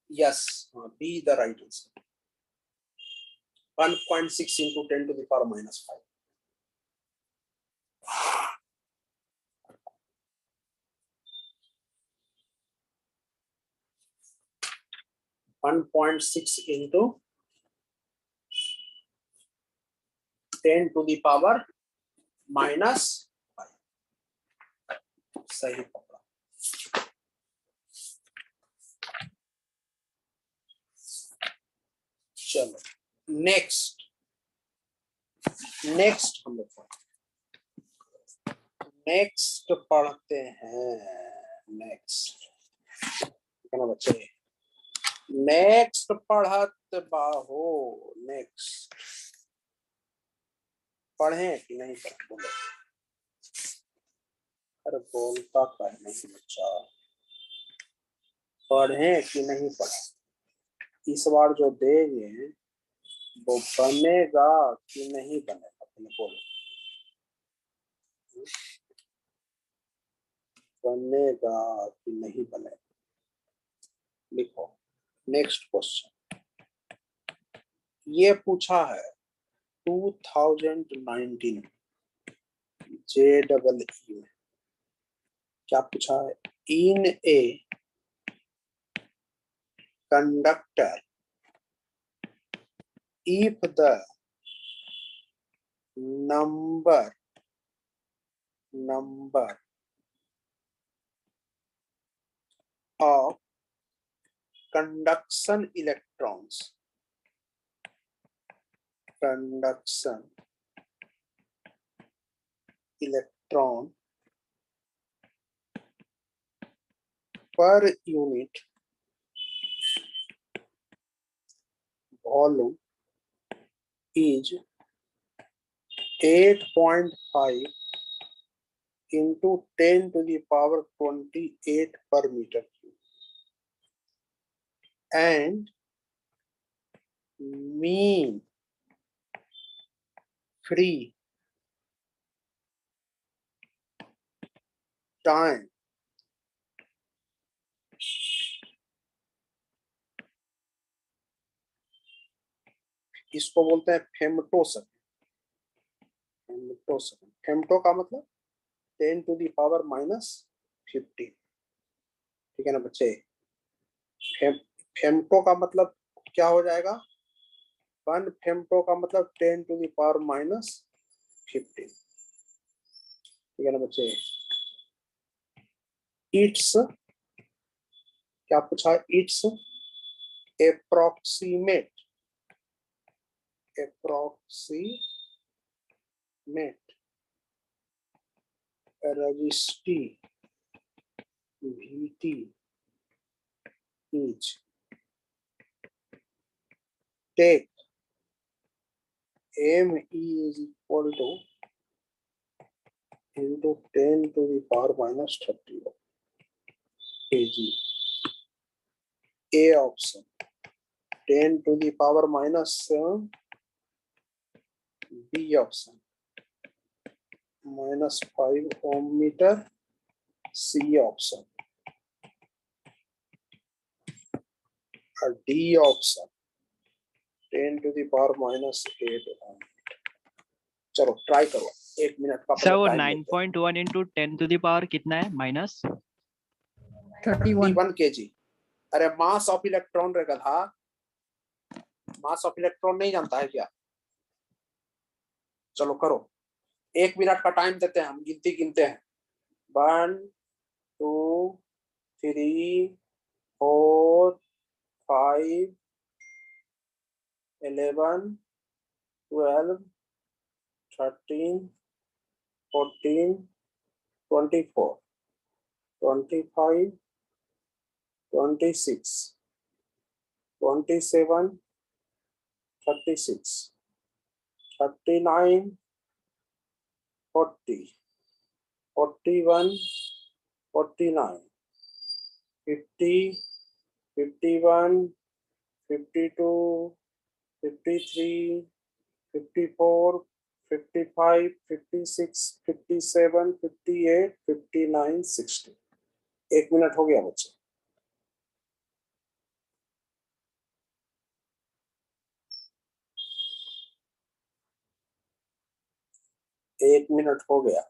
Yes, B the right answer. 1.6 into 10 to the power minus 5. .6 into 10 to the power minus 5. सही पकड़ा। चलो नेक्स्ट हम लोग नेक्स्ट पढ़ते हैं। नेक्स्ट क्या बच्चे? नेक्स्ट पढ़त बाहो। नेक्स्ट पढ़े कि नहीं पढ़े? बोलो। अरे बोलता का नहीं बच्चा। पढ़े कि नहीं पढ़े? इस बार जो देंगे वो बनेगा कि नहीं बनेगा? बोलो। बनेगा कि नहीं बनेगा? लिखो। नेक्स्ट क्वेश्चन ये पूछा है 2019 JEE में। क्या पूछा है? इन ए conductor if the number of conduction electrons per unit volume is 8.5 into 10 to the power 28 per meter cube, and mean free time इसको बोलते हैं फेमटोसेकंड। फेमटो का मतलब 10 to the power minus 15। ठीक है ना बच्चे? फेमटो का मतलब क्या हो जाएगा? 1 फेमटो का मतलब 10 to the power minus 15। ठीक है ना बच्चे? इट्स क्या पूछा? It's approximate resistivity is take ME is equal to into 10 to the power minus 30 kg. A option 10 to the power minus 7. B option minus 5 ohm meter. C option और D option 10 to the power minus 8 ohm. चलो try करो। 1 minute का sir वो time लेते हैं। 9.1 into 10 to the power कितना है? Minus 31 kg। अरे मास ऑफ इलेक्ट्रॉन रे गधा। मास ऑफ इलेक्ट्रॉन नहीं जानता है क्या? चलो करो। 1 मिनट का टाइम देते हैं। हम गिनते हैं। 1 2 3 4 5 11 12 13 14 24 25 26 27 36 39 40 41 49 50 51 52 53 54 55, 56, 57, 58, 59, 60। 1 मिनट हो गया बच्चे। एक मिनट हो गया।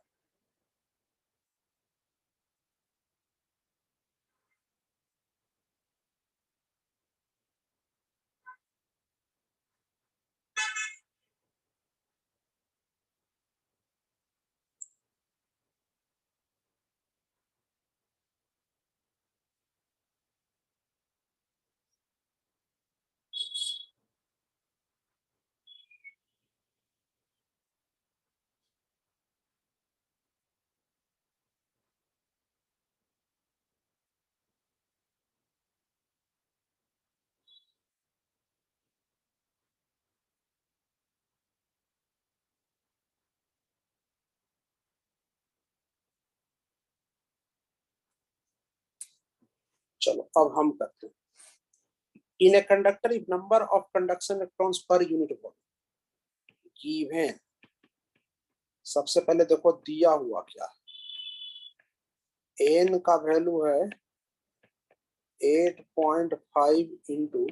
चलो अब हम करते हैं। In a conductor if number of conduction electrons per unit volume given. सबसे पहले देखो दिया हुआ क्या है। n का वैल्यू है 8.5 इंटू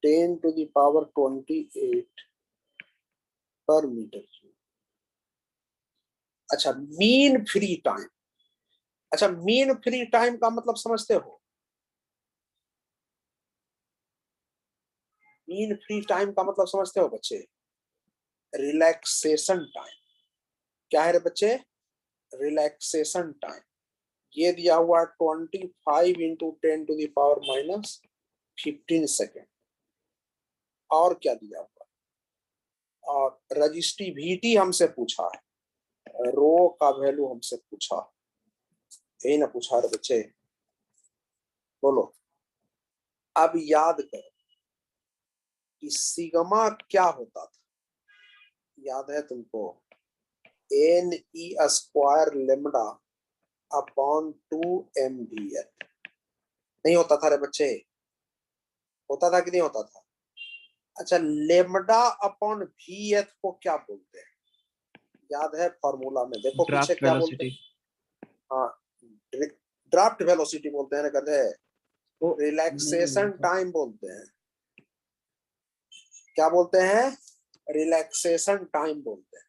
10 to the power 28 पर मीटर क्यूब। अच्छा मीन फ्री टाइम। अच्छा मीन फ्री टाइम का मतलब समझते हो? मीन फ्री टाइम का मतलब समझते हो बच्चे? Relaxation time. क्या है रे बच्चे? Relaxation time. ये दिया हुआ 25 into 10 to the power minus 15 second. और क्या दिया हुआ? और रजिस्टिविटी हमसे पूछा है, रो का वैल्यू हमसे पूछा, यही ना पूछा रे बच्चे? बोलो अब याद करो कि सिग्मा क्या होता था। याद है तुमको? N E square lambda upon 2mvn। नहीं होता था रे बच्चे? होता था कि नहीं होता था? अच्छा लेमडा अपॉन वी एथ को क्या बोलते हैं? याद है फॉर्मूला में? देखो पीछे ड्राफ्ट क्या बोलते वेलोसिटी। हैं? हाँ ड्राफ्ट वेलोसिटी बोलते हैं ना, कहते हैं वो रिलैक्सेशन टाइम बोलते हैं। क्या बोलते हैं? रिलैक्सेशन टाइम बोलते हैं।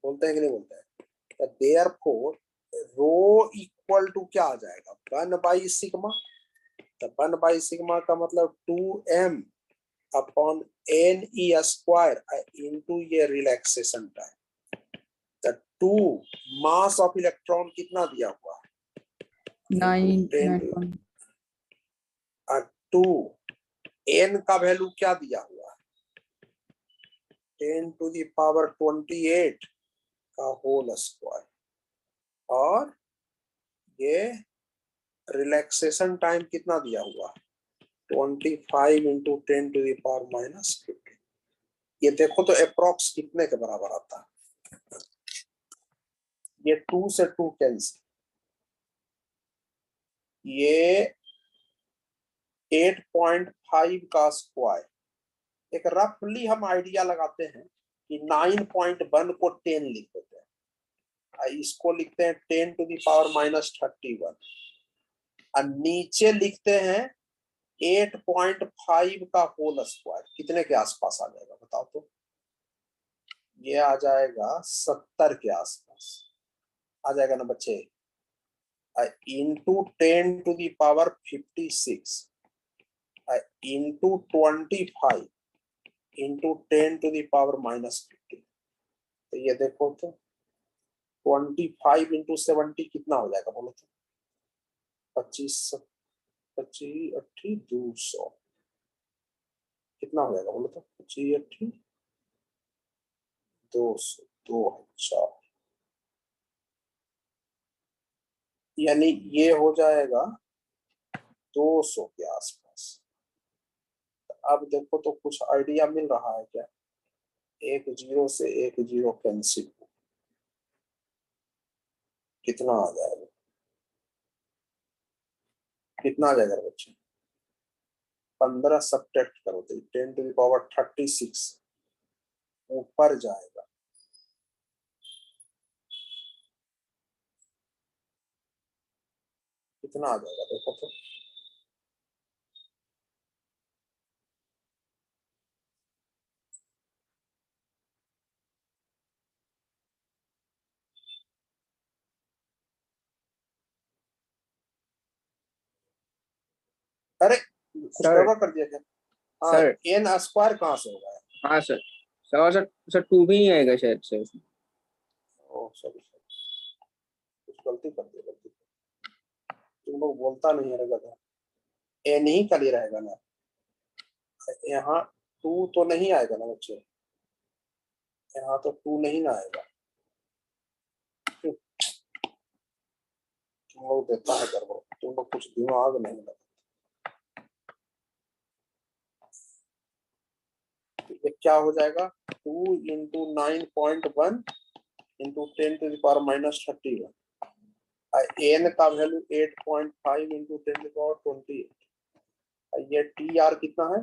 बोलते हैं कि नहीं बोलते हैं? देयरफॉर रो इक्वल टू क्या आ जाएगा? 1 by सिग्मा। तो 1 by सिग्मा का मतलब 2m upon N E square into ये रिलैक्सेशन टाइम। तो 2 मास ऑफ इलेक्ट्रॉन कितना दिया हुआ है? 9. 2 n का वैल्यू क्या दिया हुआ है? 10 to the power 28 का होल स्क्वायर। और ये रिलैक्सेशन टाइम कितना दिया हुआ है? 25 into 10 to the power minus 15। ये देखो तो अप्रोक्स कितने के बराबर आता है? ये 2 से 2 कैंसिल। ये 8.5 का स्क्वायर। एक रफली हम आइडिया लगाते हैं कि 9.1 को 10 लिख देते हैं, इसको लिखते हैं 10 टू द पावर माइनस 31 और नीचे लिखते हैं 8.5 का होल स्क्वायर। कितने के आसपास आ जाएगा बताओ तो? ये आ जाएगा 70 के आसपास आ जाएगा ना बच्चे? Into 10 to the power 56 into 25 into 10 to the power minus 15। तो ये देखो तो 25 इंटू 70 कितना हो जाएगा बोलो तो? 25 25 80 200 कितना हो जाएगा बोलो तो? 25 80 200 2000। यानी ये हो जाएगा 200 के आसपास। अब देखो तो कुछ आइडिया मिल रहा है क्या? एक जीरो से एक जीरो कैंसिल, कितना आ जाएगा? कितना आ जाएगा बच्चे? 15 सब्ट्रैक्ट करो तो 10 टू द पावर 36 ऊपर जाएगा। कितना आ जाएगा देखो तो। अरे कुछ सर गड़बड़ कर दिया क्या? हाँ, सर एन स्क्वायर कहाँ से होगा? हाँ सर सर सर सर 2 भी नहीं आएगा शायद सर इसमें। ओ सॉरी सॉरी, कुछ गलती कर दी, गलती। तुम लोग बोलता नहीं है गधा। एन ही खाली रहेगा ना, यहाँ टू तो नहीं आएगा ना बच्चे, यहाँ तो टू नहीं ना आएगा। तुम लोग देता है गड़बड़, तुम लोग कुछ दिमाग नहीं लगा। ये क्या हो जाएगा? 2 इंटू 9.1 इंटू 10⁻31। एन का वैल्यू 8.5 इंटू 10⁻28। ये टी आर कितना है?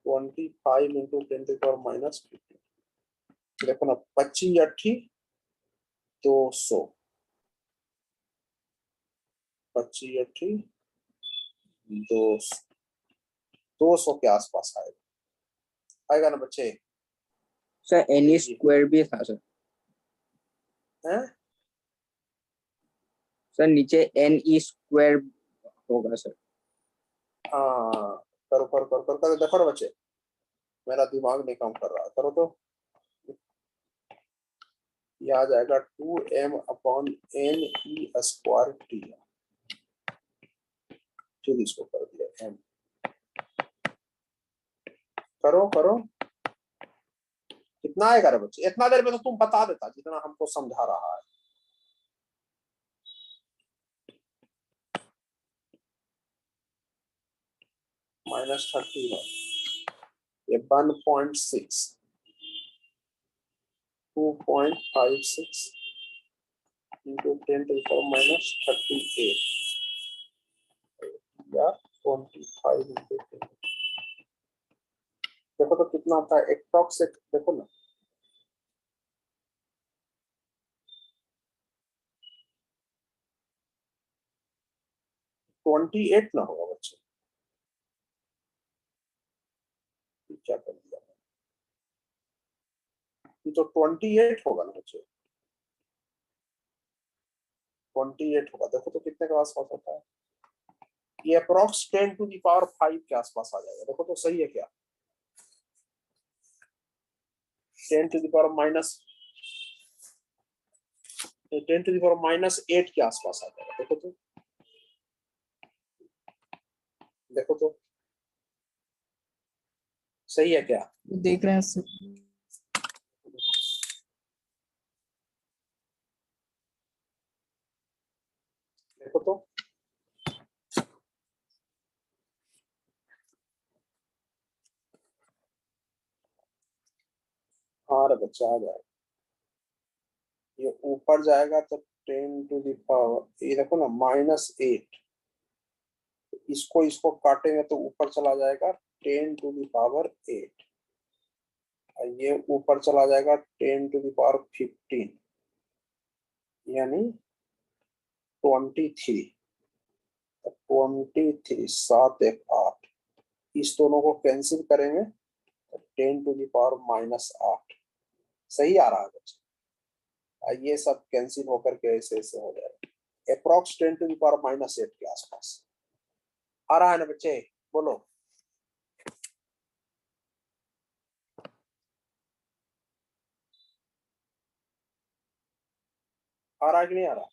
25 इंटू 10⁻15। देखो ना, 25 80 200, 25 80 200, 200 के आसपास आएगा, आएगा ना बच्चे? सर एनी स्क्वायर भी था सर। हैं? सर नीचे एन ई स्क्वायर होगा सर। हाँ, करो करो करो करो करो, देखो ना बच्चे, मेरा दिमाग नहीं काम कर रहा, करो तो। ये आ जाएगा 2m/n⁻² टी। फिर इसको कर दिया m, करो करो, कितना आएगा रे बच्चे? इतना देर में तो तुम बता देता जितना हमको समझा रहा है। -31, ये 1.6, 2.56 इंटू 10⁻38 या 25 इंटू 10। देखो तो कितना आता है एप्रॉक्स, देखो ना। ट्वेंटी एट ना होगा बच्चे? क्या कर दिया? ये तो 28 होगा ना बच्चे, 28 होगा। देखो तो कितने के आसपास होता है ये? अप्रोक्स 10⁵ के आसपास आ जाएगा। देखो तो सही है क्या? 10⁻⁻8 के आसपास आ जाएगा। देखो तो, देखो तो सही है क्या? देख रहे हैं देखो तो, हाँ रे बच्चा आ जाएगा। ये ऊपर जाएगा तो 10⁻, ये देखो ना -8, इसको इसको काटेंगे तो ऊपर चला जाएगा 10⁸। ये ऊपर चला जाएगा 10⁻15, यानी 23। 23 7 1 8, इस दोनों को कैंसिल करेंगे तो 10⁻⁻8 सही आ रहा है बच्चे। ये सब कैंसिल होकर के ऐसे ऐसे हो जाएगा। अप्रोक्स 10⁻⁻8 के आसपास आ रहा है ना बच्चे? बोलो, आ रहा है कि नहीं आ रहा?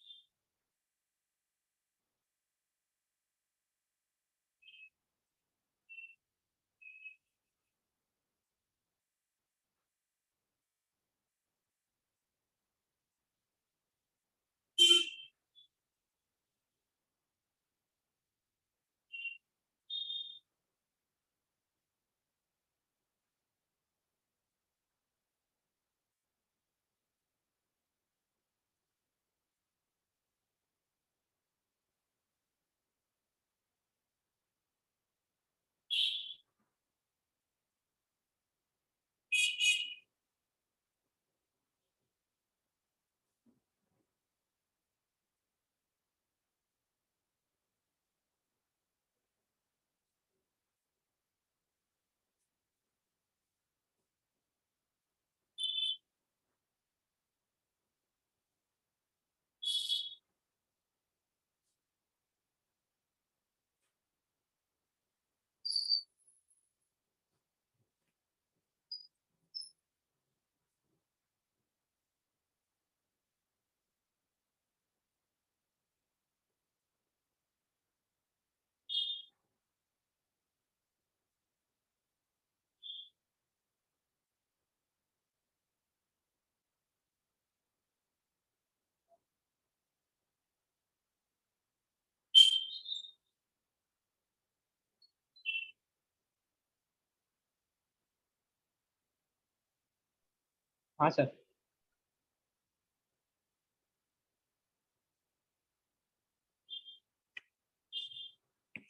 हाँ सर।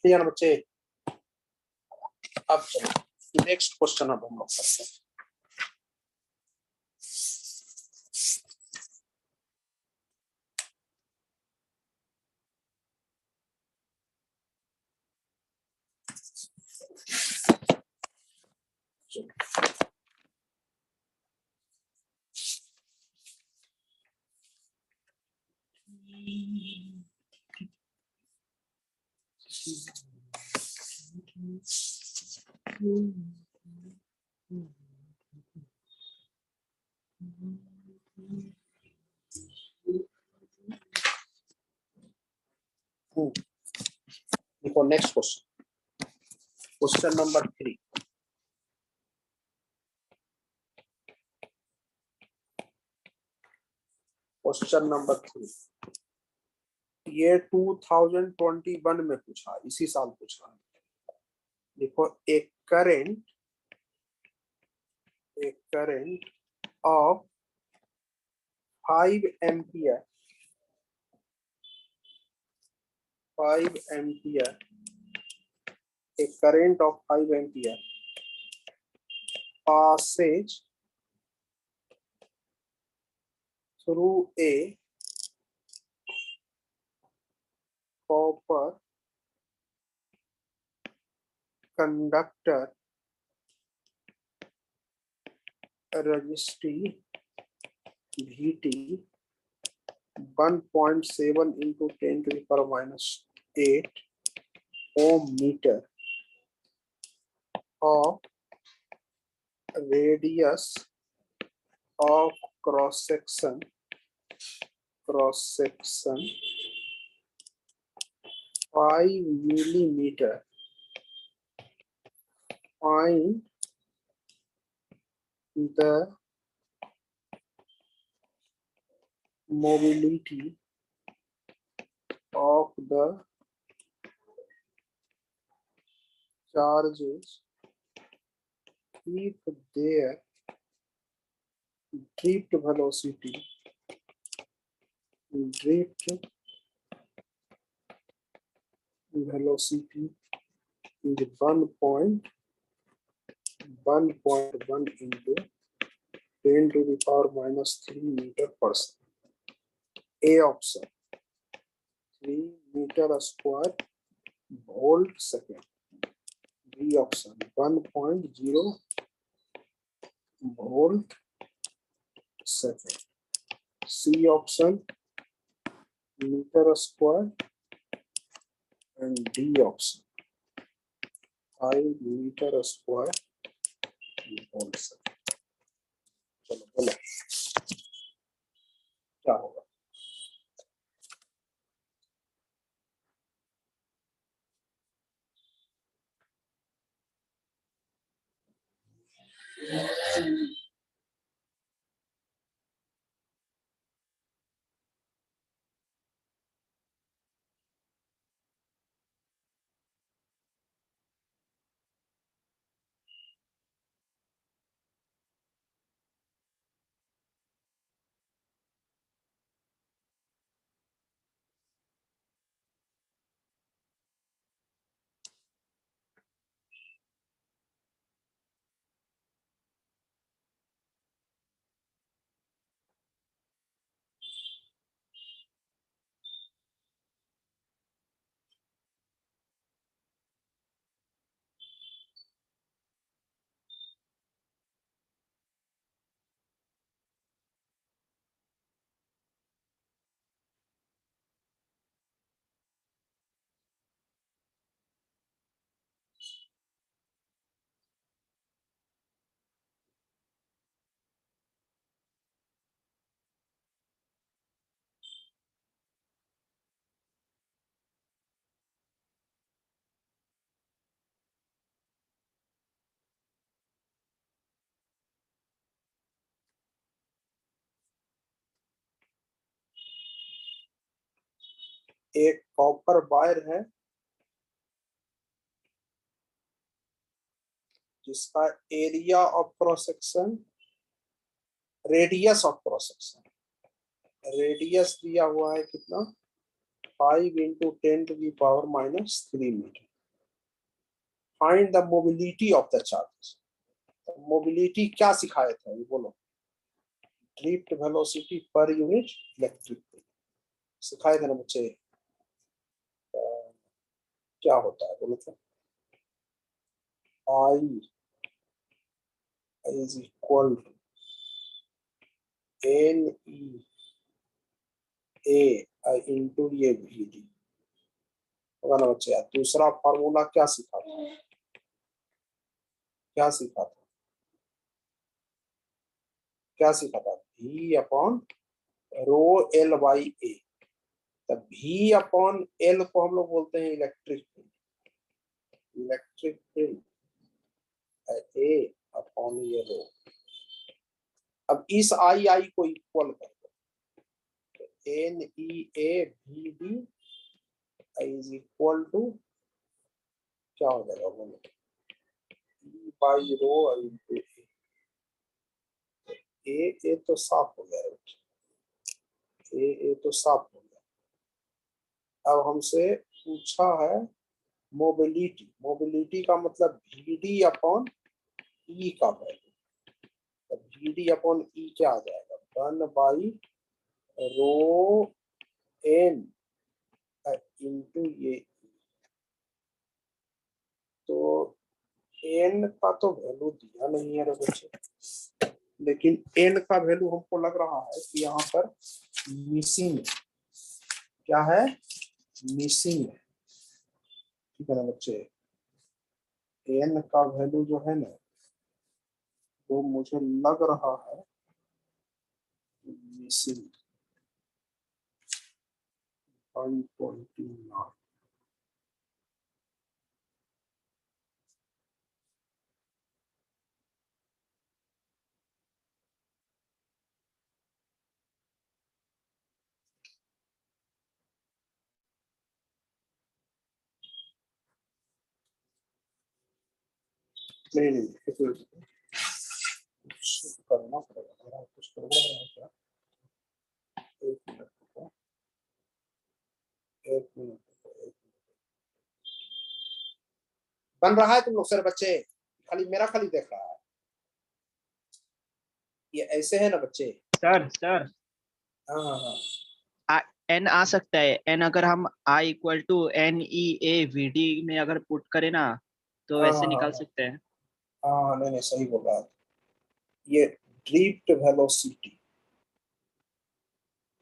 क्लियर बच्चे? अब चलो नेक्स्ट क्वेश्चन अब हम लोग करते हैं। देखो next question, question number 3। Question number 3 ये 2021 में पूछा, इसी साल पूछा। देखो एक current of 5 ampere 5 ampere a current of 5 ampere passes through a copper conductor resistive Vt 1.7 into 10 to the power minus 8 ohm meter of radius of cross section 5 millimeter. Find the mobility of the charges if their drift velocity is 1.1 into 10 to the power minus 3 meter per second. A option 3 meter square volt second. B option 1.0 volt second. C option meter square, and D option 5 meter square volt second. चलो बोलो क्या होगा? एक copper wire है जिसका area of cross section radius of cross section, radius दिया हुआ है कितना 5 into 10 to the power minus 3 metre. Find the mobility of the charges. Mobility क्या सिखाए थे ये बोलो, ड्रिफ्ट वेलोसिटी पर यूनिट इलेक्ट्रिक फील्ड सिखाए थे ना बच्चे। क्या होता है बोलो तो, I is equal to NEA into ये VD होगा ना बच्चे। दूसरा फार्मूला क्या सीखा था, क्या सीखा था, क्या सीखा था, V upon rho L by A। तब V अपॉन L को हम लोग बोलते हैं electric field, electric field A upon ये रो। अब इस I को इक्वल कर दो, NEA VD is equal to क्या हो जाएगा बोलो, E बाई रो इंटू ए तो साफ हो गया, ए तो साफ हो गया। अब हमसे पूछा है मोबिलिटी, मोबिलिटी का मतलब VD अपॉन ई का वैल्यू। VD अपॉन ई क्या आ जाएगा 1 बाई रो एन इंटू ये। तो एन का तो वैल्यू दिया नहीं है रे बच्चे, लेकिन एन का वैल्यू हमको लग रहा है कि यहाँ पर मिसिंग, क्या है मिसिंग है, ठीक है ना बच्चे। एन का वैल्यू जो है ना वो मुझे लग रहा है मिसिंग 1.9। नहीं कुछ करना पड़ेगा, कुछ करना है क्या, एक मिनट रुको, एक मिनट रुको, बन रहा है तुम लोग सर बच्चे, खाली मेरा खाली देख रहा है, ये ऐसे है ना बच्चे। सर हाँ हाँ हाँ एन आ सकता है, एन अगर हम I equal to NEA VD में अगर पुट करें ना तो हाँ वैसे निकाल हाँ सकते हैं। हाँ, नहीं सही बोल रहा है। ये ड्रिफ्ट वेलोसिटी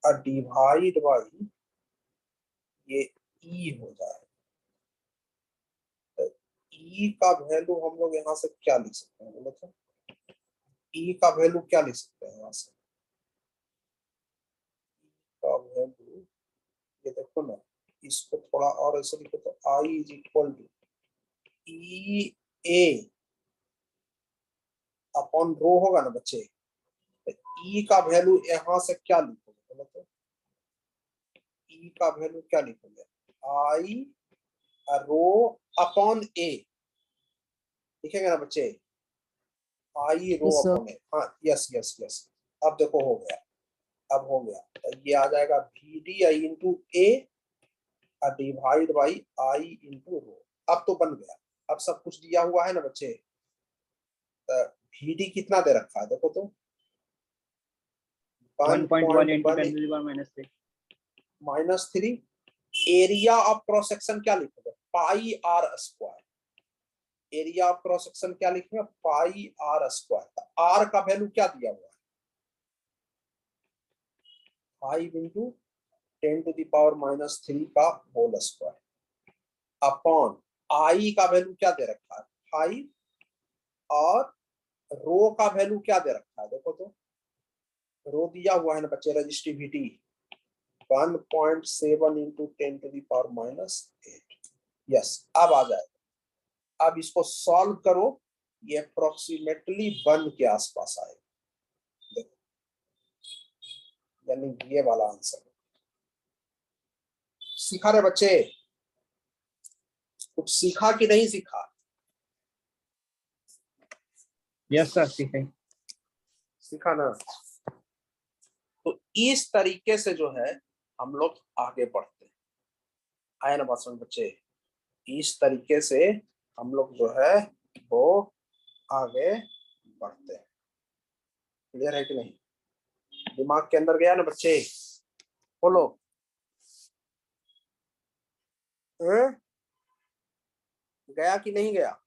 डिवाइड बाई ये ई हो जाए। ई का वैल्यू हम लोग यहाँ से क्या लिख सकते हैं बोलो तो, ई का वैल्यू क्या लिख सकते हैं यहाँ से, का वैल्यू ये देखो ना, इसको थोड़ा और ऐसे लिखो तो I is equal to E A upon rho होगा ना बच्चे। ई का वैल्यू यहाँ से क्या लिखोगे बोलो तो, ई का वैल्यू क्या लिखोगे, आई रो अपॉन ए लिखेंगे ना बच्चे, आई रो अपॉन ए। हाँ यस यस यस, अब देखो हो गया, अब हो गया। तो ये आ जाएगा VD into A divide by I into rho. अब तो बन गया, अब सब कुछ दिया हुआ है ना बच्चे। तो VD कितना दे रखा है देखो तो 1.1 into 10 1.1 to the power -3। Minus 3। Area of cross section क्या लिखोगे pi R square, area of cross section क्या लिखेंगे पाई आर स्क्वायर। आर का वैल्यू क्या दिया हुआ है 5 इंटू 10 to the power -3 का होल स्क्वायर अपॉन आई का वैल्यू क्या दे रखा है 5 और रो का वैल्यू क्या दे रखा है देखो तो, रो दिया हुआ है ना बच्चे resistivity 1.7 into 10 to the power -8। Yes अब आ जाएगा, अब इसको सॉल्व करो, ये अप्रोक्सीमेटली 1 के आसपास आएगा, देखो यानी ये वाला आंसर। सीखा रे बच्चे, कुछ सीखा कि नहीं सीखा, यस सर ठीक है। सीखा ना। इस तरीके से जो है हम लोग आगे बढ़ते हैं। आया ना बात समझ बच्चे? इस तरीके से हम लोग जो है वो आगे बढ़ते हैं। क्लियर है कि नहीं? दिमाग के अंदर गया ना बच्चे? बोलो। गया कि नहीं गया?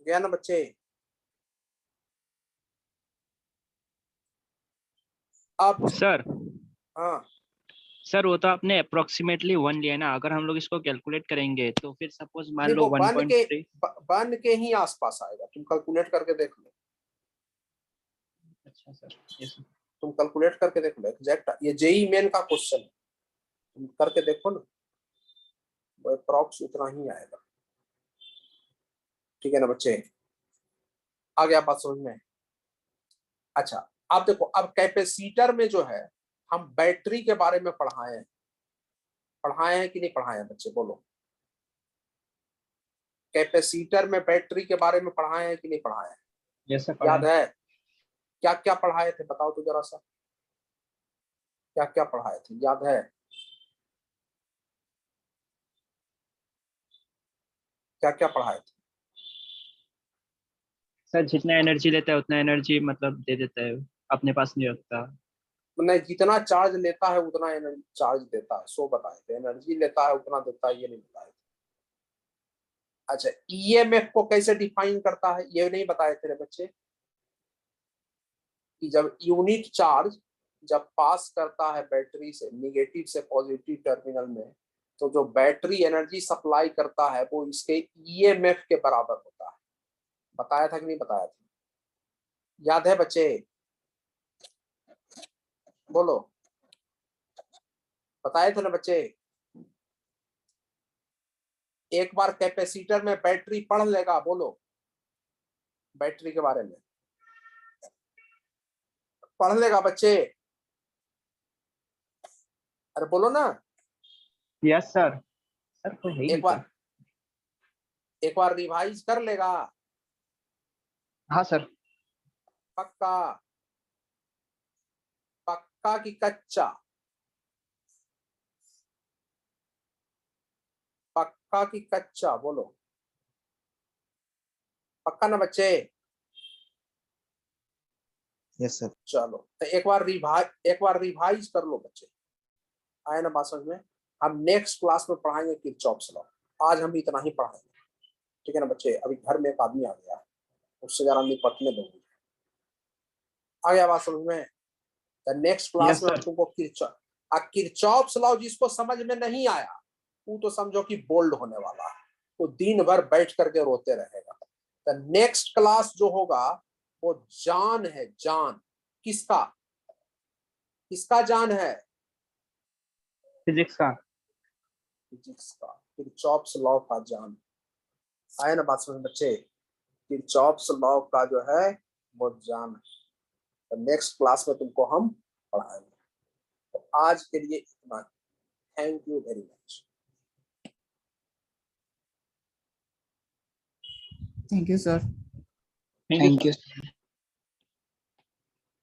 गया ना बच्चे? अब सर हाँ, सर वो तो आपने अप्रोक्सीमेटली 1 लिया ना, अगर हम लोग इसको कैलकुलेट करेंगे तो फिर सपोज मान नहीं लो वो 1.3। बन के ही आसपास आएगा। तुम कैलकुलेट करके देख लो। अच्छा सर, yes sir। तुम कैलकुलेट करके देख लो एग्जैक्ट। ये जेई मेन का क्वेश्चन है, तुम करके देखो ना, वो अप्रॉक्स उतना ही आएगा। ठीक है ना बच्चे? आ गया बात समझ में? अच्छा, अब देखो, अब कैपेसिटर में जो है हम बैटरी के बारे में पढ़ाए हैं कि नहीं पढ़ाए हैं बच्चे? बोलो। कैपेसिटर में बैटरी के बारे में पढ़ाए हैं कि नहीं पढ़ाए हैं? yes sir, याद है? क्या क्या पढ़ाए थे बताओ तो जरा सा। क्या क्या पढ़ाए थे याद है? क्या क्या पढ़ाए थे? सर जितना एनर्जी लेता है उतना एनर्जी मतलब दे देता है, अपने पास नहीं रखता। नहीं, जितना चार्ज लेता है उतना एनर्जी चार्ज देता है, सो बताए थे। एनर्जी लेता है उतना देता है, ये नहीं बताए थे। अच्छा, ईएमएफ को कैसे डिफाइन करता है ये नहीं बताए थे बच्चे? कि जब यूनिट चार्ज जब पास करता है बैटरी से निगेटिव से पॉजिटिव टर्मिनल में, तो जो बैटरी एनर्जी सप्लाई करता है वो इसके ईएमएफ के बराबर होता है। बताया था कि नहीं बताया था? याद है बच्चे? बोलो। बताए थे ना बच्चे? एक बार कैपेसिटर में बैटरी पढ़ लेगा। बोलो बैटरी के बारे में पढ़ लेगा बच्चे? अरे बोलो ना। Yes sir. सर कोई है ही नहीं क्या? एक बार रिवाइज कर लेगा? हाँ सर। पक्का? पक्का कि कच्चा? पक्का कि कच्चा? बोलो। पक्का ना बच्चे? Yes sir. चलो तो एक बार रिवाइज कर लो बच्चे। आया ना बात समझ में? हम नेक्स्ट क्लास में पढ़ाएंगे किरचॉफ्स लॉ। आज हम इतना ही पढ़ाएंगे। ठीक है ना बच्चे? अभी घर में एक आदमी आ गया, उससे जरा निपटने दो। आ गया बात समझ में? नेक्स्ट क्लास यस में हम सर। तुमको किरचॉफ्स लॉ जिसको समझ में नहीं आया वो तो समझो कि बोल्ड होने वाला है, वो दिन भर बैठ करके रोते रहेगा। तो नेक्स्ट क्लास जो होगा वो जान है। जान किसका? किसका जान है? फिजिक्स का। फिजिक्स का। किरचॉफ्स लॉ का जान। आया ना बात समझ बच्चे? किरचॉफ्स लॉ का जो है वो जान है। तो नेक्स्ट क्लास में तुमको हम पढ़ाएंगे। तो आज के लिए इतना। Thank you very much. Thank you sir. Thank you thank you.